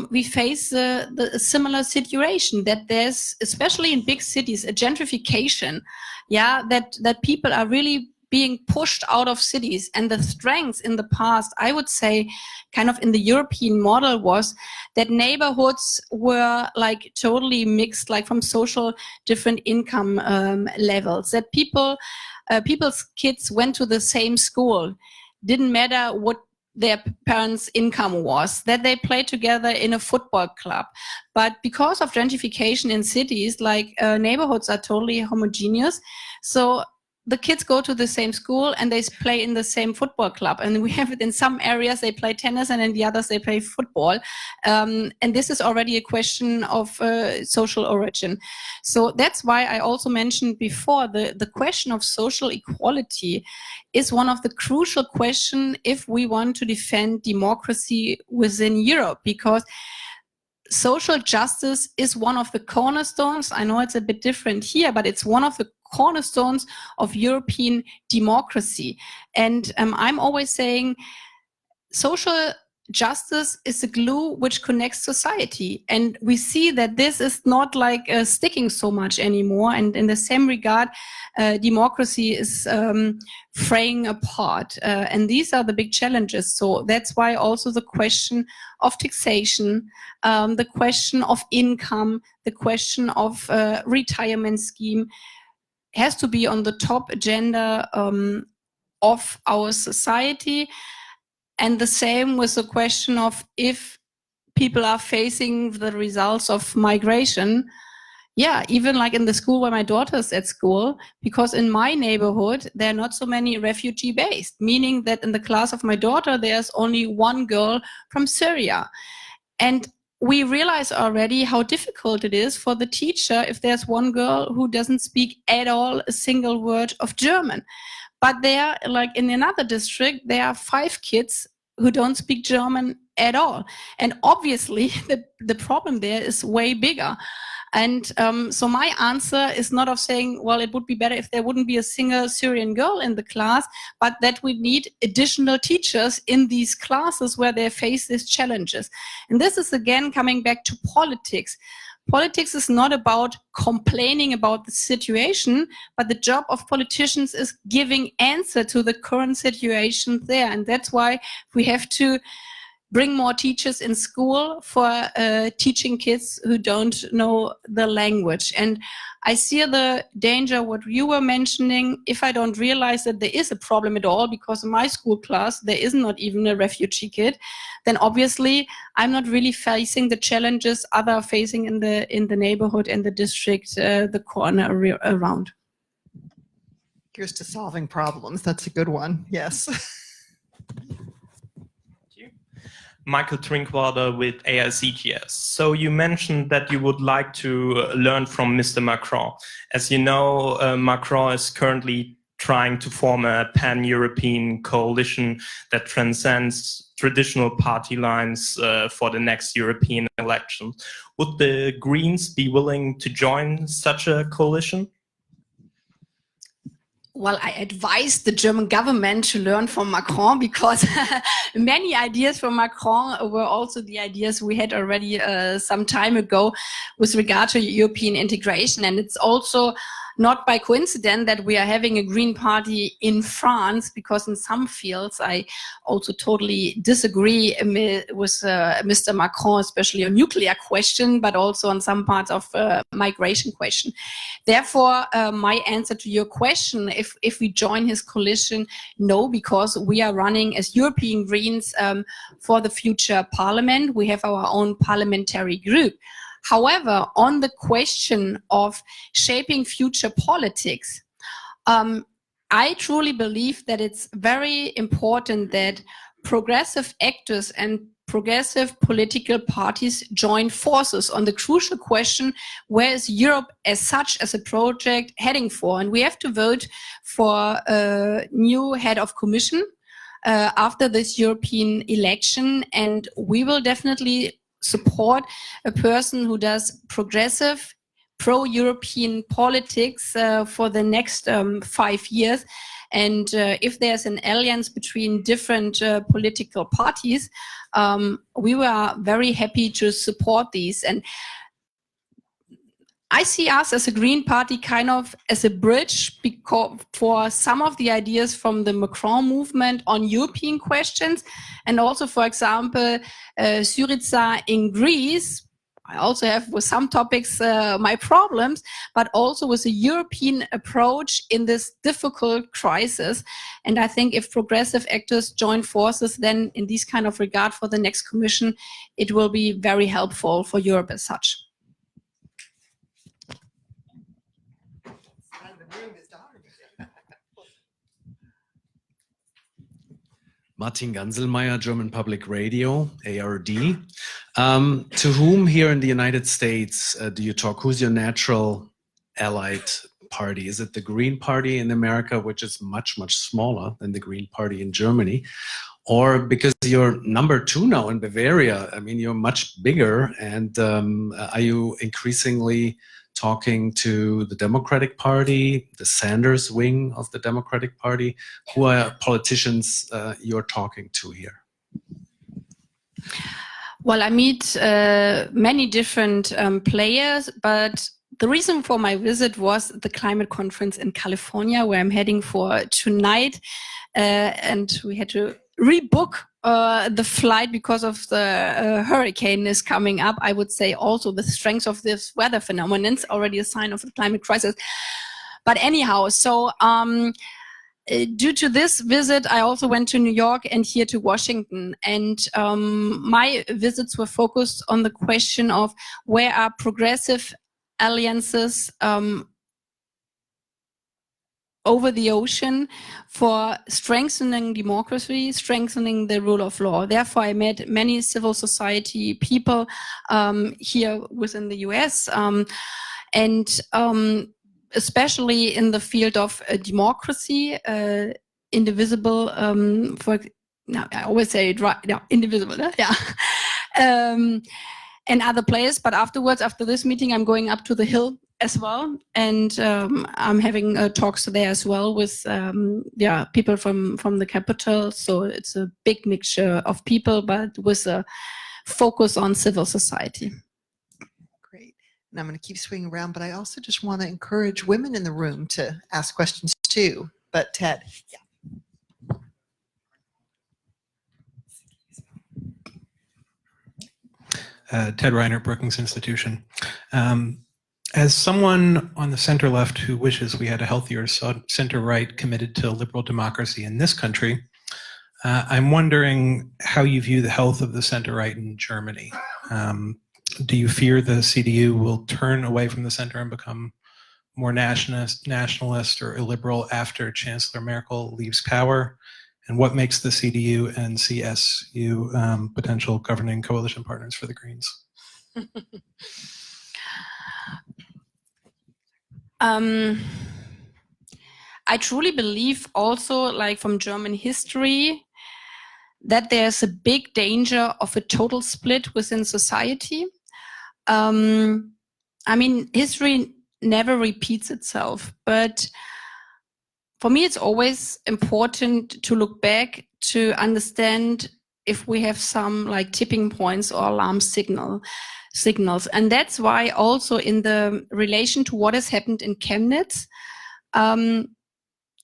we face the similar situation, that there's, especially in big cities, a gentrification, yeah, that people are really being pushed out of cities. And the strengths in the past, I would say, kind of in the European model was that neighborhoods were like totally mixed, like from social different income levels, that people's kids went to the same school, didn't matter what their parents' income was, that they played together in a football club. But because of gentrification in cities, like neighborhoods are totally homogeneous. So the kids go to the same school and they play in the same football club. And we have it in some areas, they play tennis, and in the others they play football. And this is already a question of social origin. So that's why I also mentioned before, the question of social equality is one of the crucial questions if we want to defend democracy within Europe, because social justice is one of the cornerstones. I know it's a bit different here, but it's one of the cornerstones of European democracy. And I'm always saying social justice is the glue which connects society. And we see that this is not like sticking so much anymore. And in the same regard, democracy is fraying apart. And these are the big challenges. So that's why also the question of taxation, the question of income, the question of retirement scheme has to be on the top agenda of our society. And the same with the question of if people are facing the results of migration. Yeah, even like in the school where my daughter's at school, because in my neighborhood, there are not so many refugee-based, meaning that in the class of my daughter, there's only one girl from Syria. And we realize already how difficult it is for the teacher if there's one girl who doesn't speak at all a single word of German. But there, like in another district, there are 5 kids who don't speak German at all. And obviously, the problem there is way bigger. And so my answer is not of saying, well, it would be better if there wouldn't be a single Syrian girl in the class, but that we need additional teachers in these classes where they face these challenges. And this is again coming back to politics. Politics is not about complaining about the situation, but the job of politicians is giving answer to the current situation there. And that's why we have to bring more teachers in school for teaching kids who don't know the language. And I see the danger, what you were mentioning, if I don't realize that there is a problem at all, because in my school class, there is not even a refugee kid, then obviously I'm not really facing the challenges others are facing in the neighborhood, in the district, the corner around. Here's to solving problems. That's a good one. Yes. Michael Drinkwater with AICGS. So you mentioned that you would like to learn from Mr. Macron. As you know, Macron is currently trying to form a pan-European coalition that transcends traditional party lines for the next European election. Would the Greens be willing to join such a coalition? Well, I advise the German government to learn from Macron, because many ideas from Macron were also the ideas we had already some time ago with regard to European integration. And it's also not by coincidence that we are having a Green Party in France, because in some fields I also totally disagree with Mr. Macron, especially on nuclear question, but also on some parts of migration question. Therefore, my answer to your question, if we join his coalition, no, because we are running as European Greens for the future parliament. We have our own parliamentary group. However, on the question of shaping future politics, I truly believe that it's very important that progressive actors and progressive political parties join forces on the crucial question, where is Europe as such as a project heading for? And we have to vote for a new head of commission after this European election, and we will definitely support a person who does progressive, pro-European politics for the next 5 years. And if there's an alliance between different political parties, we were very happy to support these. And I see us as a Green Party kind of as a bridge for some of the ideas from the Macron movement on European questions. And also, for example, Syriza in Greece, I also have with some topics my problems, but also with a European approach in this difficult crisis. And I think if progressive actors join forces, then in this kind of regard for the next commission, it will be very helpful for Europe as such. Martin Ganselmeier, German Public Radio, ARD. To whom here in the United States do you talk? Who's your natural allied party? Is it the Green Party in America, which is much, much smaller than the Green Party in Germany? Or because you're #2 now in Bavaria, I mean, you're much bigger, and are you increasingly talking to the Democratic Party, the Sanders wing of the Democratic Party? Who are politicians you're talking to here? Well, I meet many different players, but the reason for my visit was the climate conference in California, where I'm heading for tonight. And we had to rebook the flight because of the hurricane is coming up. I would say also the strength of this weather phenomenon is already a sign of the climate crisis. But anyhow, so due to this visit, I also went to New York and here to Washington. And my visits were focused on the question of where are progressive alliances over the ocean for strengthening democracy, strengthening the rule of law. Therefore, I met many civil society people here within the US, and especially in the field of democracy, indivisible, I always say it right, indivisible, yeah. And other players, but afterwards, after this meeting, I'm going up to the Hill as well, and I'm having talks there as well with people from the capital. So it's a big mixture of people, but with a focus on civil society. Great. And I'm going to keep swinging around, but I also just want to encourage women in the room to ask questions too. But Ted, yeah. Ted Reiner, Brookings Institution. As someone on the center-left who wishes we had a healthier center-right committed to liberal democracy in this country, I'm wondering how you view the health of the center-right in Germany. Do you fear the CDU will turn away from the center and become more nationalist or illiberal after Chancellor Merkel leaves power? And what makes the CDU and CSU potential governing coalition partners for the Greens? I truly believe also, like from German history, that there's a big danger of a total split within society. I mean, history never repeats itself, but for me, it's always important to look back to understand if we have some like tipping points or alarm signals. And that's why also in the relation to what has happened in Chemnitz,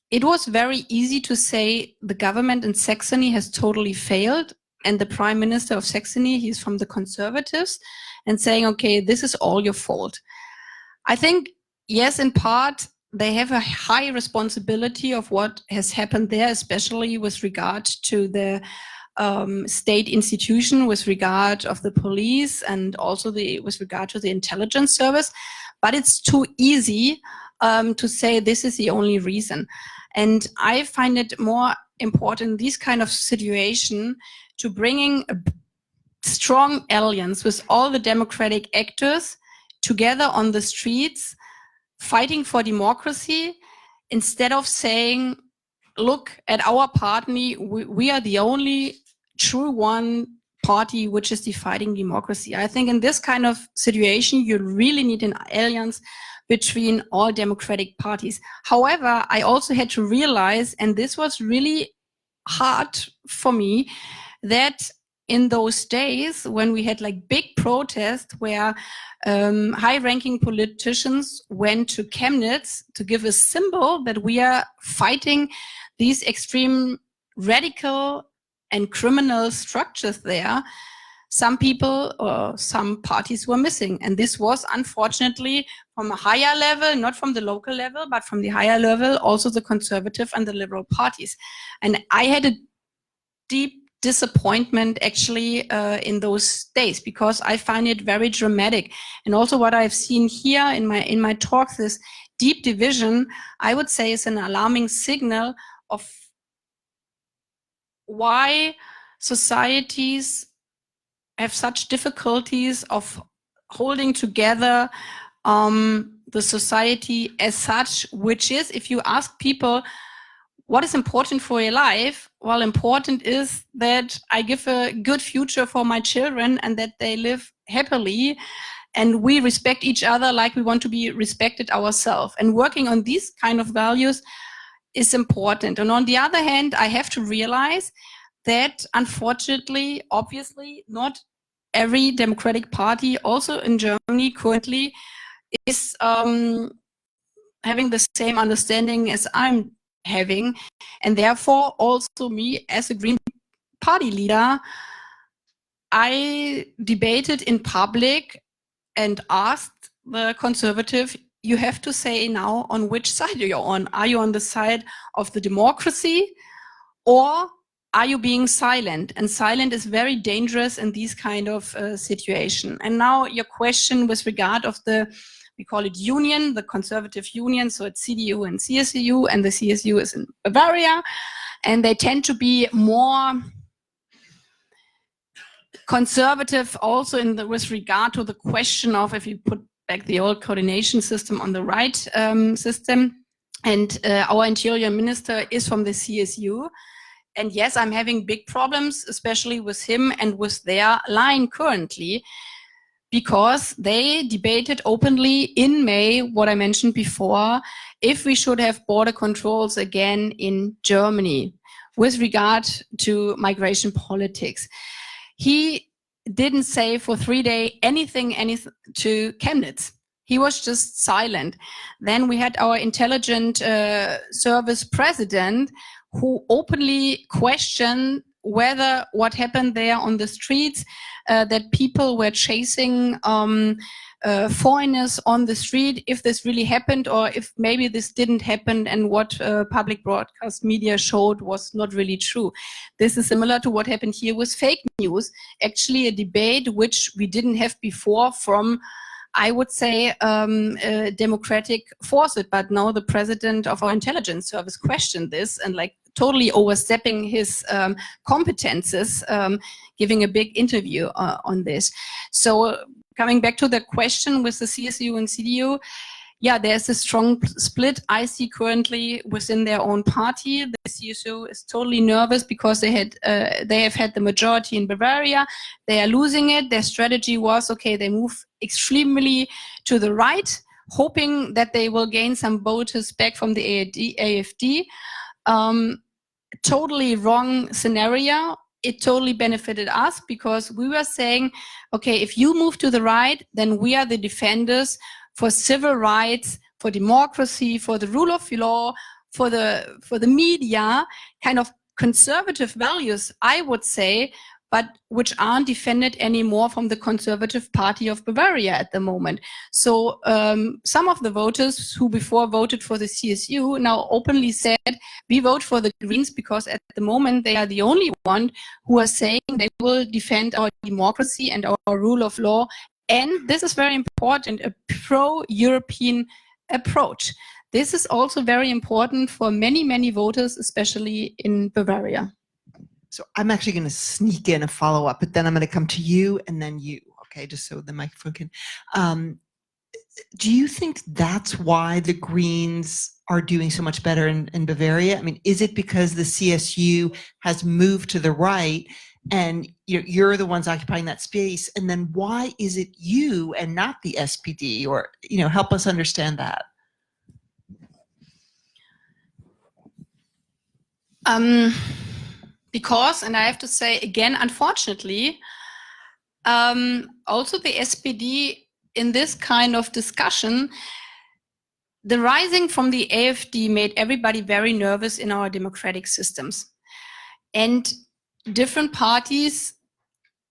it was very easy to say the government in Saxony has totally failed, and the prime minister of Saxony, he's from the Conservatives, and saying, okay, this is all your fault. I think, yes, in part, they have a high responsibility of what has happened there, especially with regard to the state institution, with regard of the police, and also with regard to the intelligence service. But it's too easy to say this is the only reason. And I find it more important in this kind of situation to bringing a strong alliance with all the democratic actors together on the streets, fighting for democracy, instead of saying, look at our party, we are the only true one party which is defending democracy. I think in this kind of situation, you really need an alliance between all democratic parties. However, I also had to realize, and this was really hard for me, that in those days when we had like big protests where high-ranking politicians went to Chemnitz to give a symbol that we are fighting these extreme radical and criminal structures there, some people or some parties were missing. And this was unfortunately from a higher level, not from the local level, but from the higher level, also the conservative and the liberal parties. And I had a deep disappointment actually in those days, because I find it very dramatic. And also what I've seen here in my talks, this deep division, I would say is an alarming signal of why societies have such difficulties of holding together the society as such, which is, if you ask people, what is important for your life? Well, important is that I give a good future for my children and that they live happily and we respect each other like we want to be respected ourselves. And working on these kind of values is important. And on the other hand, I have to realize that unfortunately, obviously, not every democratic party also in Germany currently is having the same understanding as I'm having. And therefore, also me as a Green Party leader, I debated in public and asked the Conservative, you have to say now on which side you're on. Are you on the side of the democracy, or are you being silent? And silent is very dangerous in these kind of situation. And now your question with regard of the, we call it union, the conservative union, so it's CDU and CSU, and the CSU is in Bavaria, and they tend to be more conservative also in the, with regard to the question of, if you put back the old coordination system on the right system, and our interior minister is from the CSU. And yes, I'm having big problems, especially with him and with their line currently, because they debated openly in May, what I mentioned before, if we should have border controls again in Germany with regard to migration politics. He didn't say for 3 days anything to Chemnitz. He was just silent. Then we had our intelligence service president who openly questioned whether what happened there on the streets, that people were chasing foreigners on the street, if this really happened or if maybe this didn't happen and what public broadcast media showed was not really true. This is similar to what happened here with fake news, actually a debate which we didn't have before from, I would say, democratic forces, but now the president of our intelligence service questioned this and like totally overstepping his competences, giving a big interview on this. So coming back to the question with the CSU and CDU, yeah, there's a strong split I see currently within their own party. The CSU is totally nervous because they have had the majority in Bavaria. They are losing it. Their strategy was, okay, they move extremely to the right, hoping that they will gain some voters back from the AfD. Totally wrong scenario. It totally benefited us because we were saying, okay, if you move to the right, then we are the defenders for civil rights, for democracy, for the rule of law, for the media, kind of conservative values, I would say, but which aren't defended anymore from the Conservative Party of Bavaria at the moment. So some of the voters who before voted for the CSU now openly said, we vote for the Greens because at the moment they are the only one who are saying they will defend our democracy and our rule of law. And this is very important, a pro-European approach. This is also very important for many, many voters, especially in Bavaria. So I'm actually going to sneak in a follow-up, but then I'm going to come to you and then you, okay, just so the microphone can. Do you think that's why the Greens are doing so much better in Bavaria? I mean, is it because the CSU has moved to the right and you're the ones occupying that space? And then why is it you and not the SPD? Or, help us understand that. Because, and I have to say again, unfortunately, also the SPD in this kind of discussion, the rising from the AfD made everybody very nervous in our democratic systems. And different parties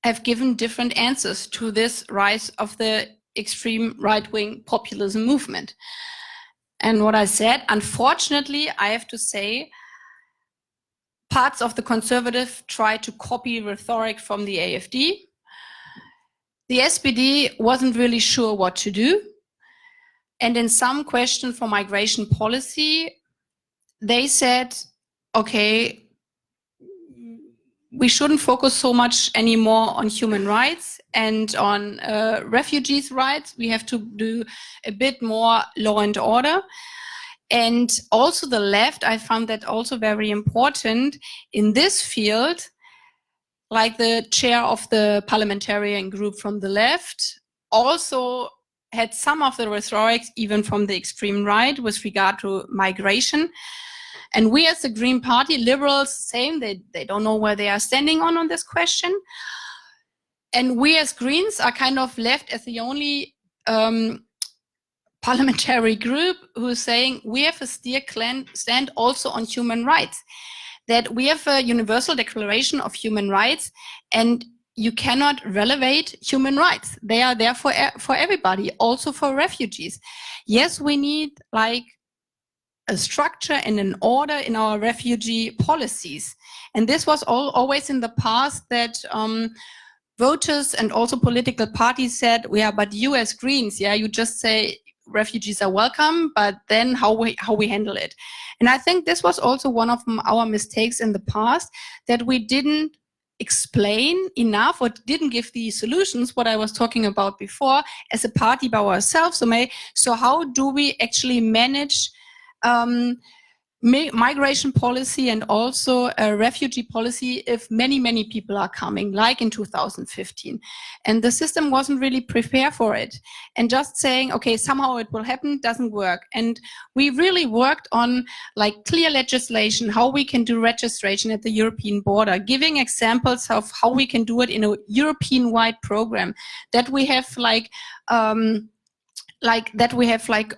have given different answers to this rise of the extreme right-wing populism movement. And what I said, unfortunately, I have to say, parts of the conservative try to copy rhetoric from the AfD. The SPD wasn't really sure what to do. And in some question for migration policy, they said, okay, we shouldn't focus so much anymore on human rights and on refugees' rights. We have to do a bit more law and order. And also the left, I found that also very important in this field, like the chair of the parliamentarian group from the left also had some of the rhetoric even from the extreme right with regard to migration. And we as the Green Party, liberals, same, they don't know where they are standing on this question. And we as Greens are kind of left as the only parliamentary group who's saying we have a steer stand also on human rights, that we have a universal declaration of human rights and you cannot relevate human rights. They are there for everybody, also for refugees. Yes, we need like a structure and an order in our refugee policies. And this was always in the past that voters and also political parties said, yeah, but you as Greens, yeah, you just say refugees are welcome, but then how we handle it. And I think this was also one of our mistakes in the past, that we didn't explain enough or didn't give the solutions, what I was talking about before, as a party by ourselves. So how do we actually manage migration policy and also a refugee policy if many, many people are coming, like in 2015. And the system wasn't really prepared for it. And just saying, okay, somehow it will happen, doesn't work. And we really worked on like clear legislation, how we can do registration at the European border, giving examples of how we can do it in a European-wide program, that we have like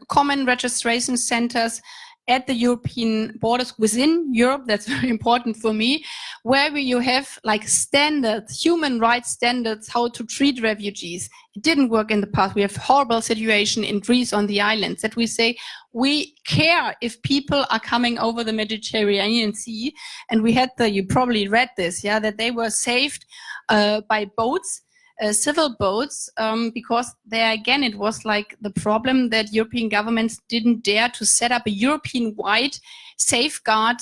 common registration centers at the European borders within Europe, that's very important for me, where you have like standards, human rights standards, how to treat refugees. It didn't work in the past. We have horrible situation in Greece on the islands that we say we care if people are coming over the Mediterranean Sea. And we had you probably read this, yeah, that they were saved by boats, civil boats, because there again, it was like the problem that European governments didn't dare to set up a European-wide safeguard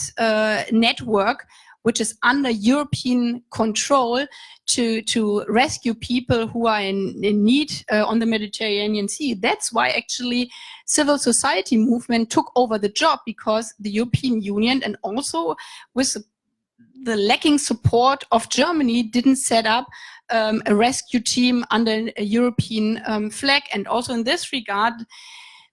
network, which is under European control to rescue people who are in need on the Mediterranean Sea. That's why actually civil society movement took over the job, because the European Union and also with the lacking support of Germany didn't set up a rescue team under a European flag. And also in this regard,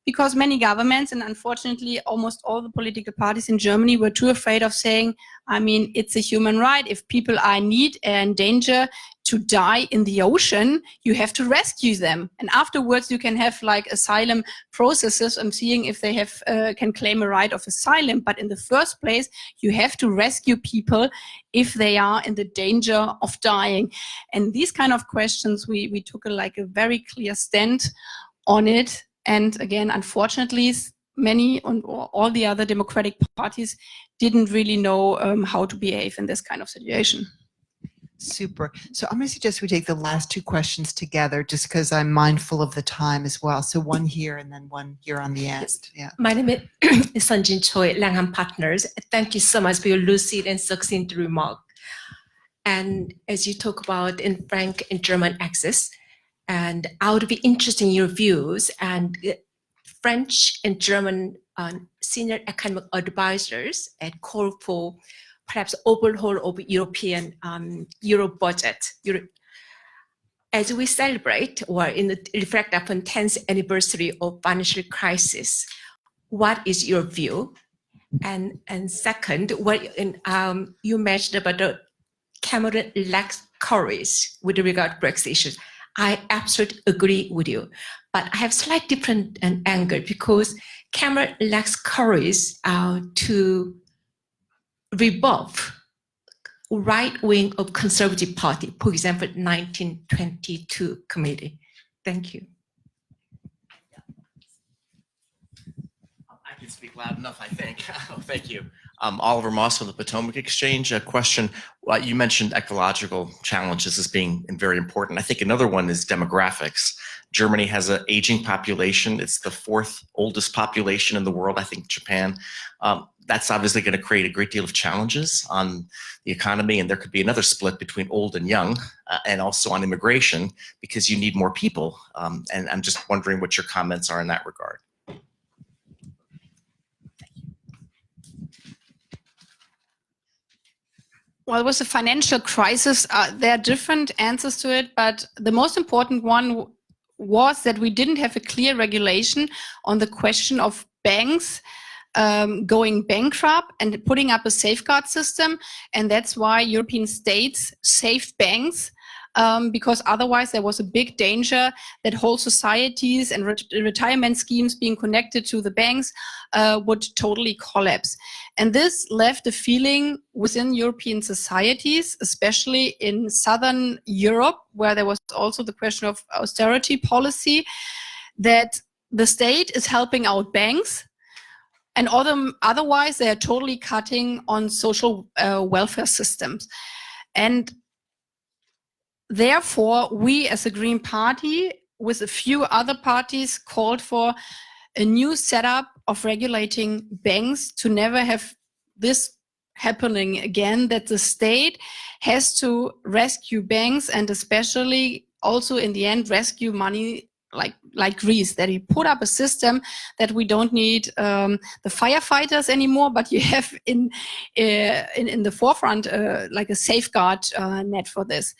because many governments and unfortunately almost all the political parties in Germany were too afraid of saying, I mean, it's a human right. If people are in need and danger to die in the ocean, you have to rescue them. And afterwards you can have like asylum processes and seeing if they have can claim a right of asylum. But in the first place, you have to rescue people if they are in the danger of dying. And these kind of questions, we took a very clear stand on it. And again, unfortunately, many and all the other democratic parties didn't really know how to behave in this kind of situation. Super. So I'm going to suggest we take the last two questions together, just because I'm mindful of the time as well. So one here and then one here on the end. Yeah. My name is Sanjin Choi, Langham Partners. Thank you so much for your lucid and succinct remark. And as you talk about in Frank and German axis, and I would be interested in your views, and French and German senior academic advisors and call for perhaps overhaul of European Euro budget. As we celebrate or reflect upon 10th anniversary of financial crisis, what is your view? And second, you mentioned about the Cameroon lacks courage with regard to Brexit issues. I absolutely agree with you, but I have slightly different angle, because Cameroon lacks courage to rebuff right wing of Conservative Party, for example, 1922 committee. Thank you. I can speak loud enough, I think. Thank you. Oliver Moss of the Potomac Exchange. A question, you mentioned ecological challenges as being very important. I think another one is demographics. Germany has an aging population. It's the fourth oldest population in the world, I think Japan. That's obviously going to create a great deal of challenges on the economy, and there could be another split between old and young, and also on immigration, because you need more people. And I'm just wondering what your comments are in that regard. Well, it was a financial crisis. There are different answers to it, but the most important one was that we didn't have a clear regulation on the question of banks going bankrupt and putting up a safeguard system. And that's why European states saved banks, because otherwise there was a big danger that whole societies and retirement schemes being connected to the banks would totally collapse. And this left a feeling within European societies, especially in Southern Europe, where there was also the question of austerity policy, that the state is helping out banks, and otherwise they are totally cutting on social welfare systems. And therefore, we as a Green Party, with a few other parties, called for a new setup of regulating banks to never have this happening again, that the state has to rescue banks, and especially also in the end rescue money like Greece, that we put up a system that we don't need the firefighters anymore, but you have in the forefront like a safeguard net for this.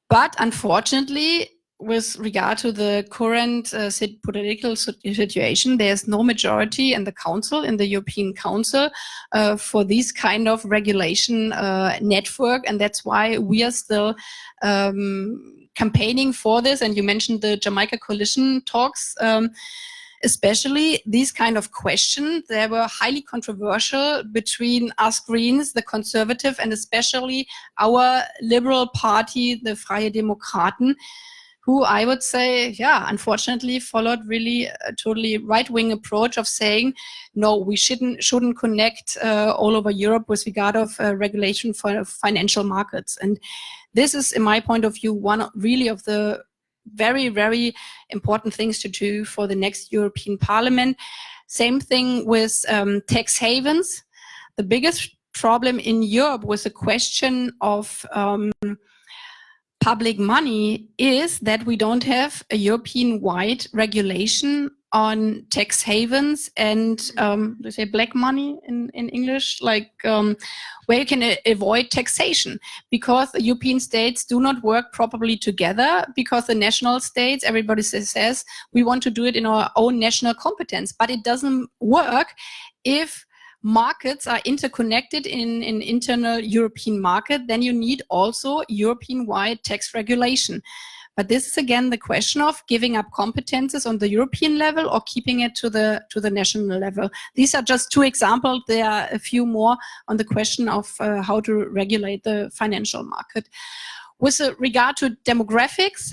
But unfortunately, with regard to the current political situation, there's no majority in the Council, in the European Council, for this kind of regulation network, and that's why we are still campaigning for this. And you mentioned the Jamaica coalition talks. especially these kind of questions, they were highly controversial between us Greens, the Conservative, and especially our Liberal Party, the Freie Demokraten, who I would say, yeah, unfortunately followed really a totally right-wing approach of saying, no, we shouldn't connect all over Europe with regard of regulation for financial markets. And this is, in my point of view, one really of the very, very important things to do for the next European Parliament. Same thing with tax havens. The biggest problem in Europe with the question of public money is that we don't have a European-wide regulation on tax havens and they say black money in English, like where you can avoid taxation, because the European states do not work properly together, because the national states, everybody says we want to do it in our own national competence, but it doesn't work if markets are interconnected in an internal European market. Then you need also European-wide tax regulation. But this is again the question of giving up competences on the European level or keeping it to the national level. These are just two examples. There are a few more on the question of how to regulate the financial market. With regard to demographics,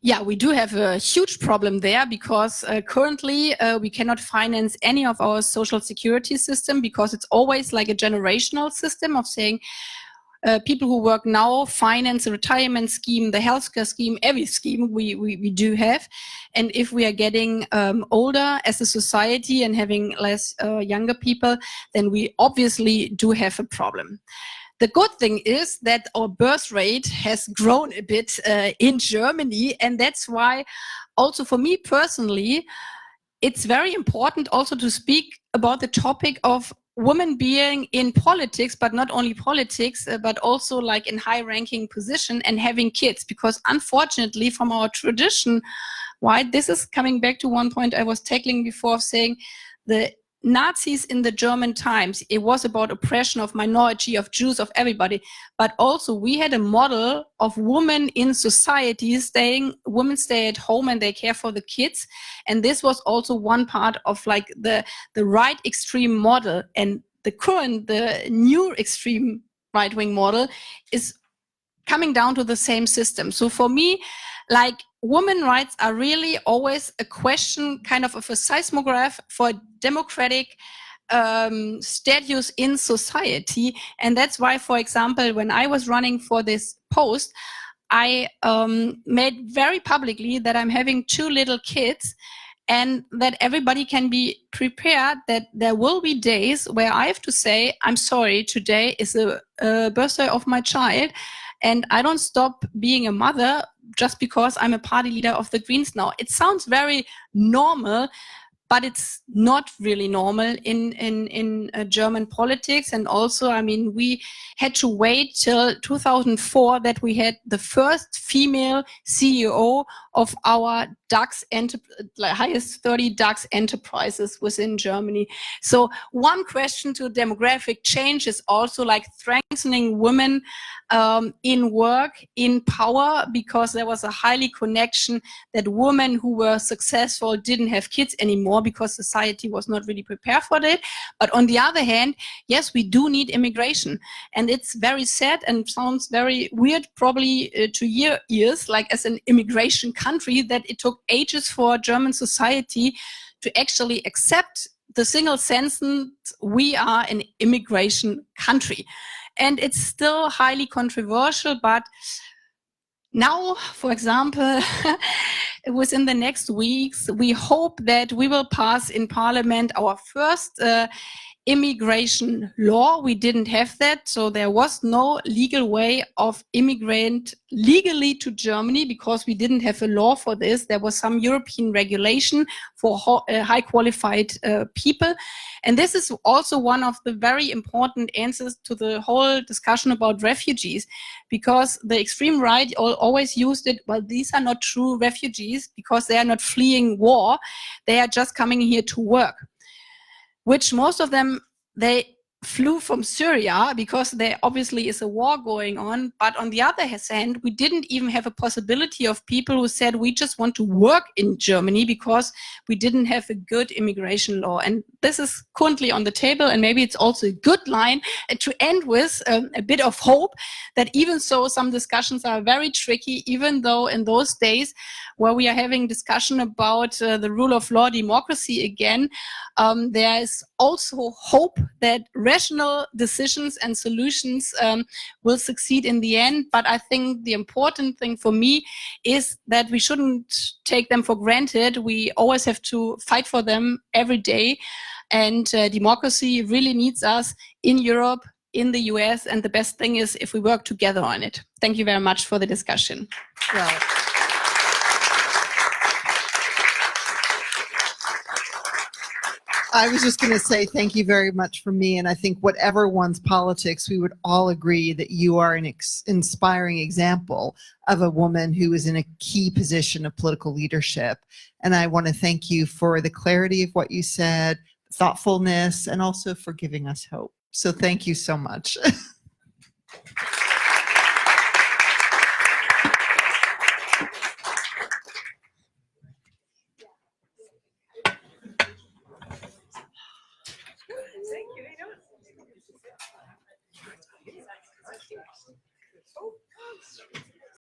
yeah, we do have a huge problem there, because currently we cannot finance any of our social security system, because it's always like a generational system of saying people who work now finance the retirement scheme, the healthcare scheme, every scheme we do have. And if we are getting older as a society and having less younger people, then we obviously do have a problem. The good thing is that our birth rate has grown a bit in Germany, and that's why also for me personally, it's very important also to speak about the topic of women being in politics, but not only politics, but also like in high-ranking position and having kids, because unfortunately from our tradition, right, this is coming back to one point I was tackling before, saying the Nazis in the German times, it was about oppression of minority, of Jews, of everybody. But also we had a model of women in society women stay at home and they care for the kids. And this was also one part of like the right extreme model. And the new extreme right-wing model is coming down to the same system. So for me, like, women rights are really always a question, kind of a seismograph for democratic status in society. And that's why, for example, when I was running for this post, I made very publicly that I'm having 2 little kids, and that everybody can be prepared that there will be days where I have to say, I'm sorry, today is the birthday of my child, and I don't stop being a mother just because I'm a party leader of the Greens now. It sounds very normal, but it's not really normal in German politics. And also, I mean, we had to wait till 2004 that we had the first female CEO of our DAX, highest 30 DAX enterprises within Germany. So one question to demographic change is also like strengthening women in work, in power, because there was a highly connection that women who were successful didn't have kids anymore because society was not really prepared for that. But on the other hand, yes, we do need immigration. And it's very sad and sounds very weird probably to your ears, like as an immigration country, that it took ages for German society to actually accept the single sentence, we are an immigration country. And it's still highly controversial, but now, for example, within the next weeks, we hope that we will pass in Parliament our first immigration law. We didn't have that, so there was no legal way of immigrant legally to Germany because we didn't have a law for this. There was some European regulation for high qualified people. And this is also one of the very important answers to the whole discussion about refugees, because the extreme right always used it, well, these are not true refugees because they are not fleeing war. They are just coming here to work, which most of them, they flew from Syria because there obviously is a war going on. But on the other hand, we didn't even have a possibility of people who said, we just want to work in Germany because we didn't have a good immigration law. And this is currently on the table. And maybe it's also a good line to end with a bit of hope that even so, some discussions are very tricky, even though in those days where we are having discussion about the rule of law, democracy again, there is also hope that rational decisions and solutions will succeed in the end. But I think the important thing for me is that we shouldn't take them for granted. We always have to fight for them every day. And democracy really needs us in Europe, in the US. And the best thing is if we work together on it. Thank you very much for the discussion. Well, I was just going to say thank you very much from me. And I think whatever one's politics, we would all agree that you are an inspiring example of a woman who is in a key position of political leadership. And I want to thank you for the clarity of what you said, thoughtfulness, and also for giving us hope. So thank you so much.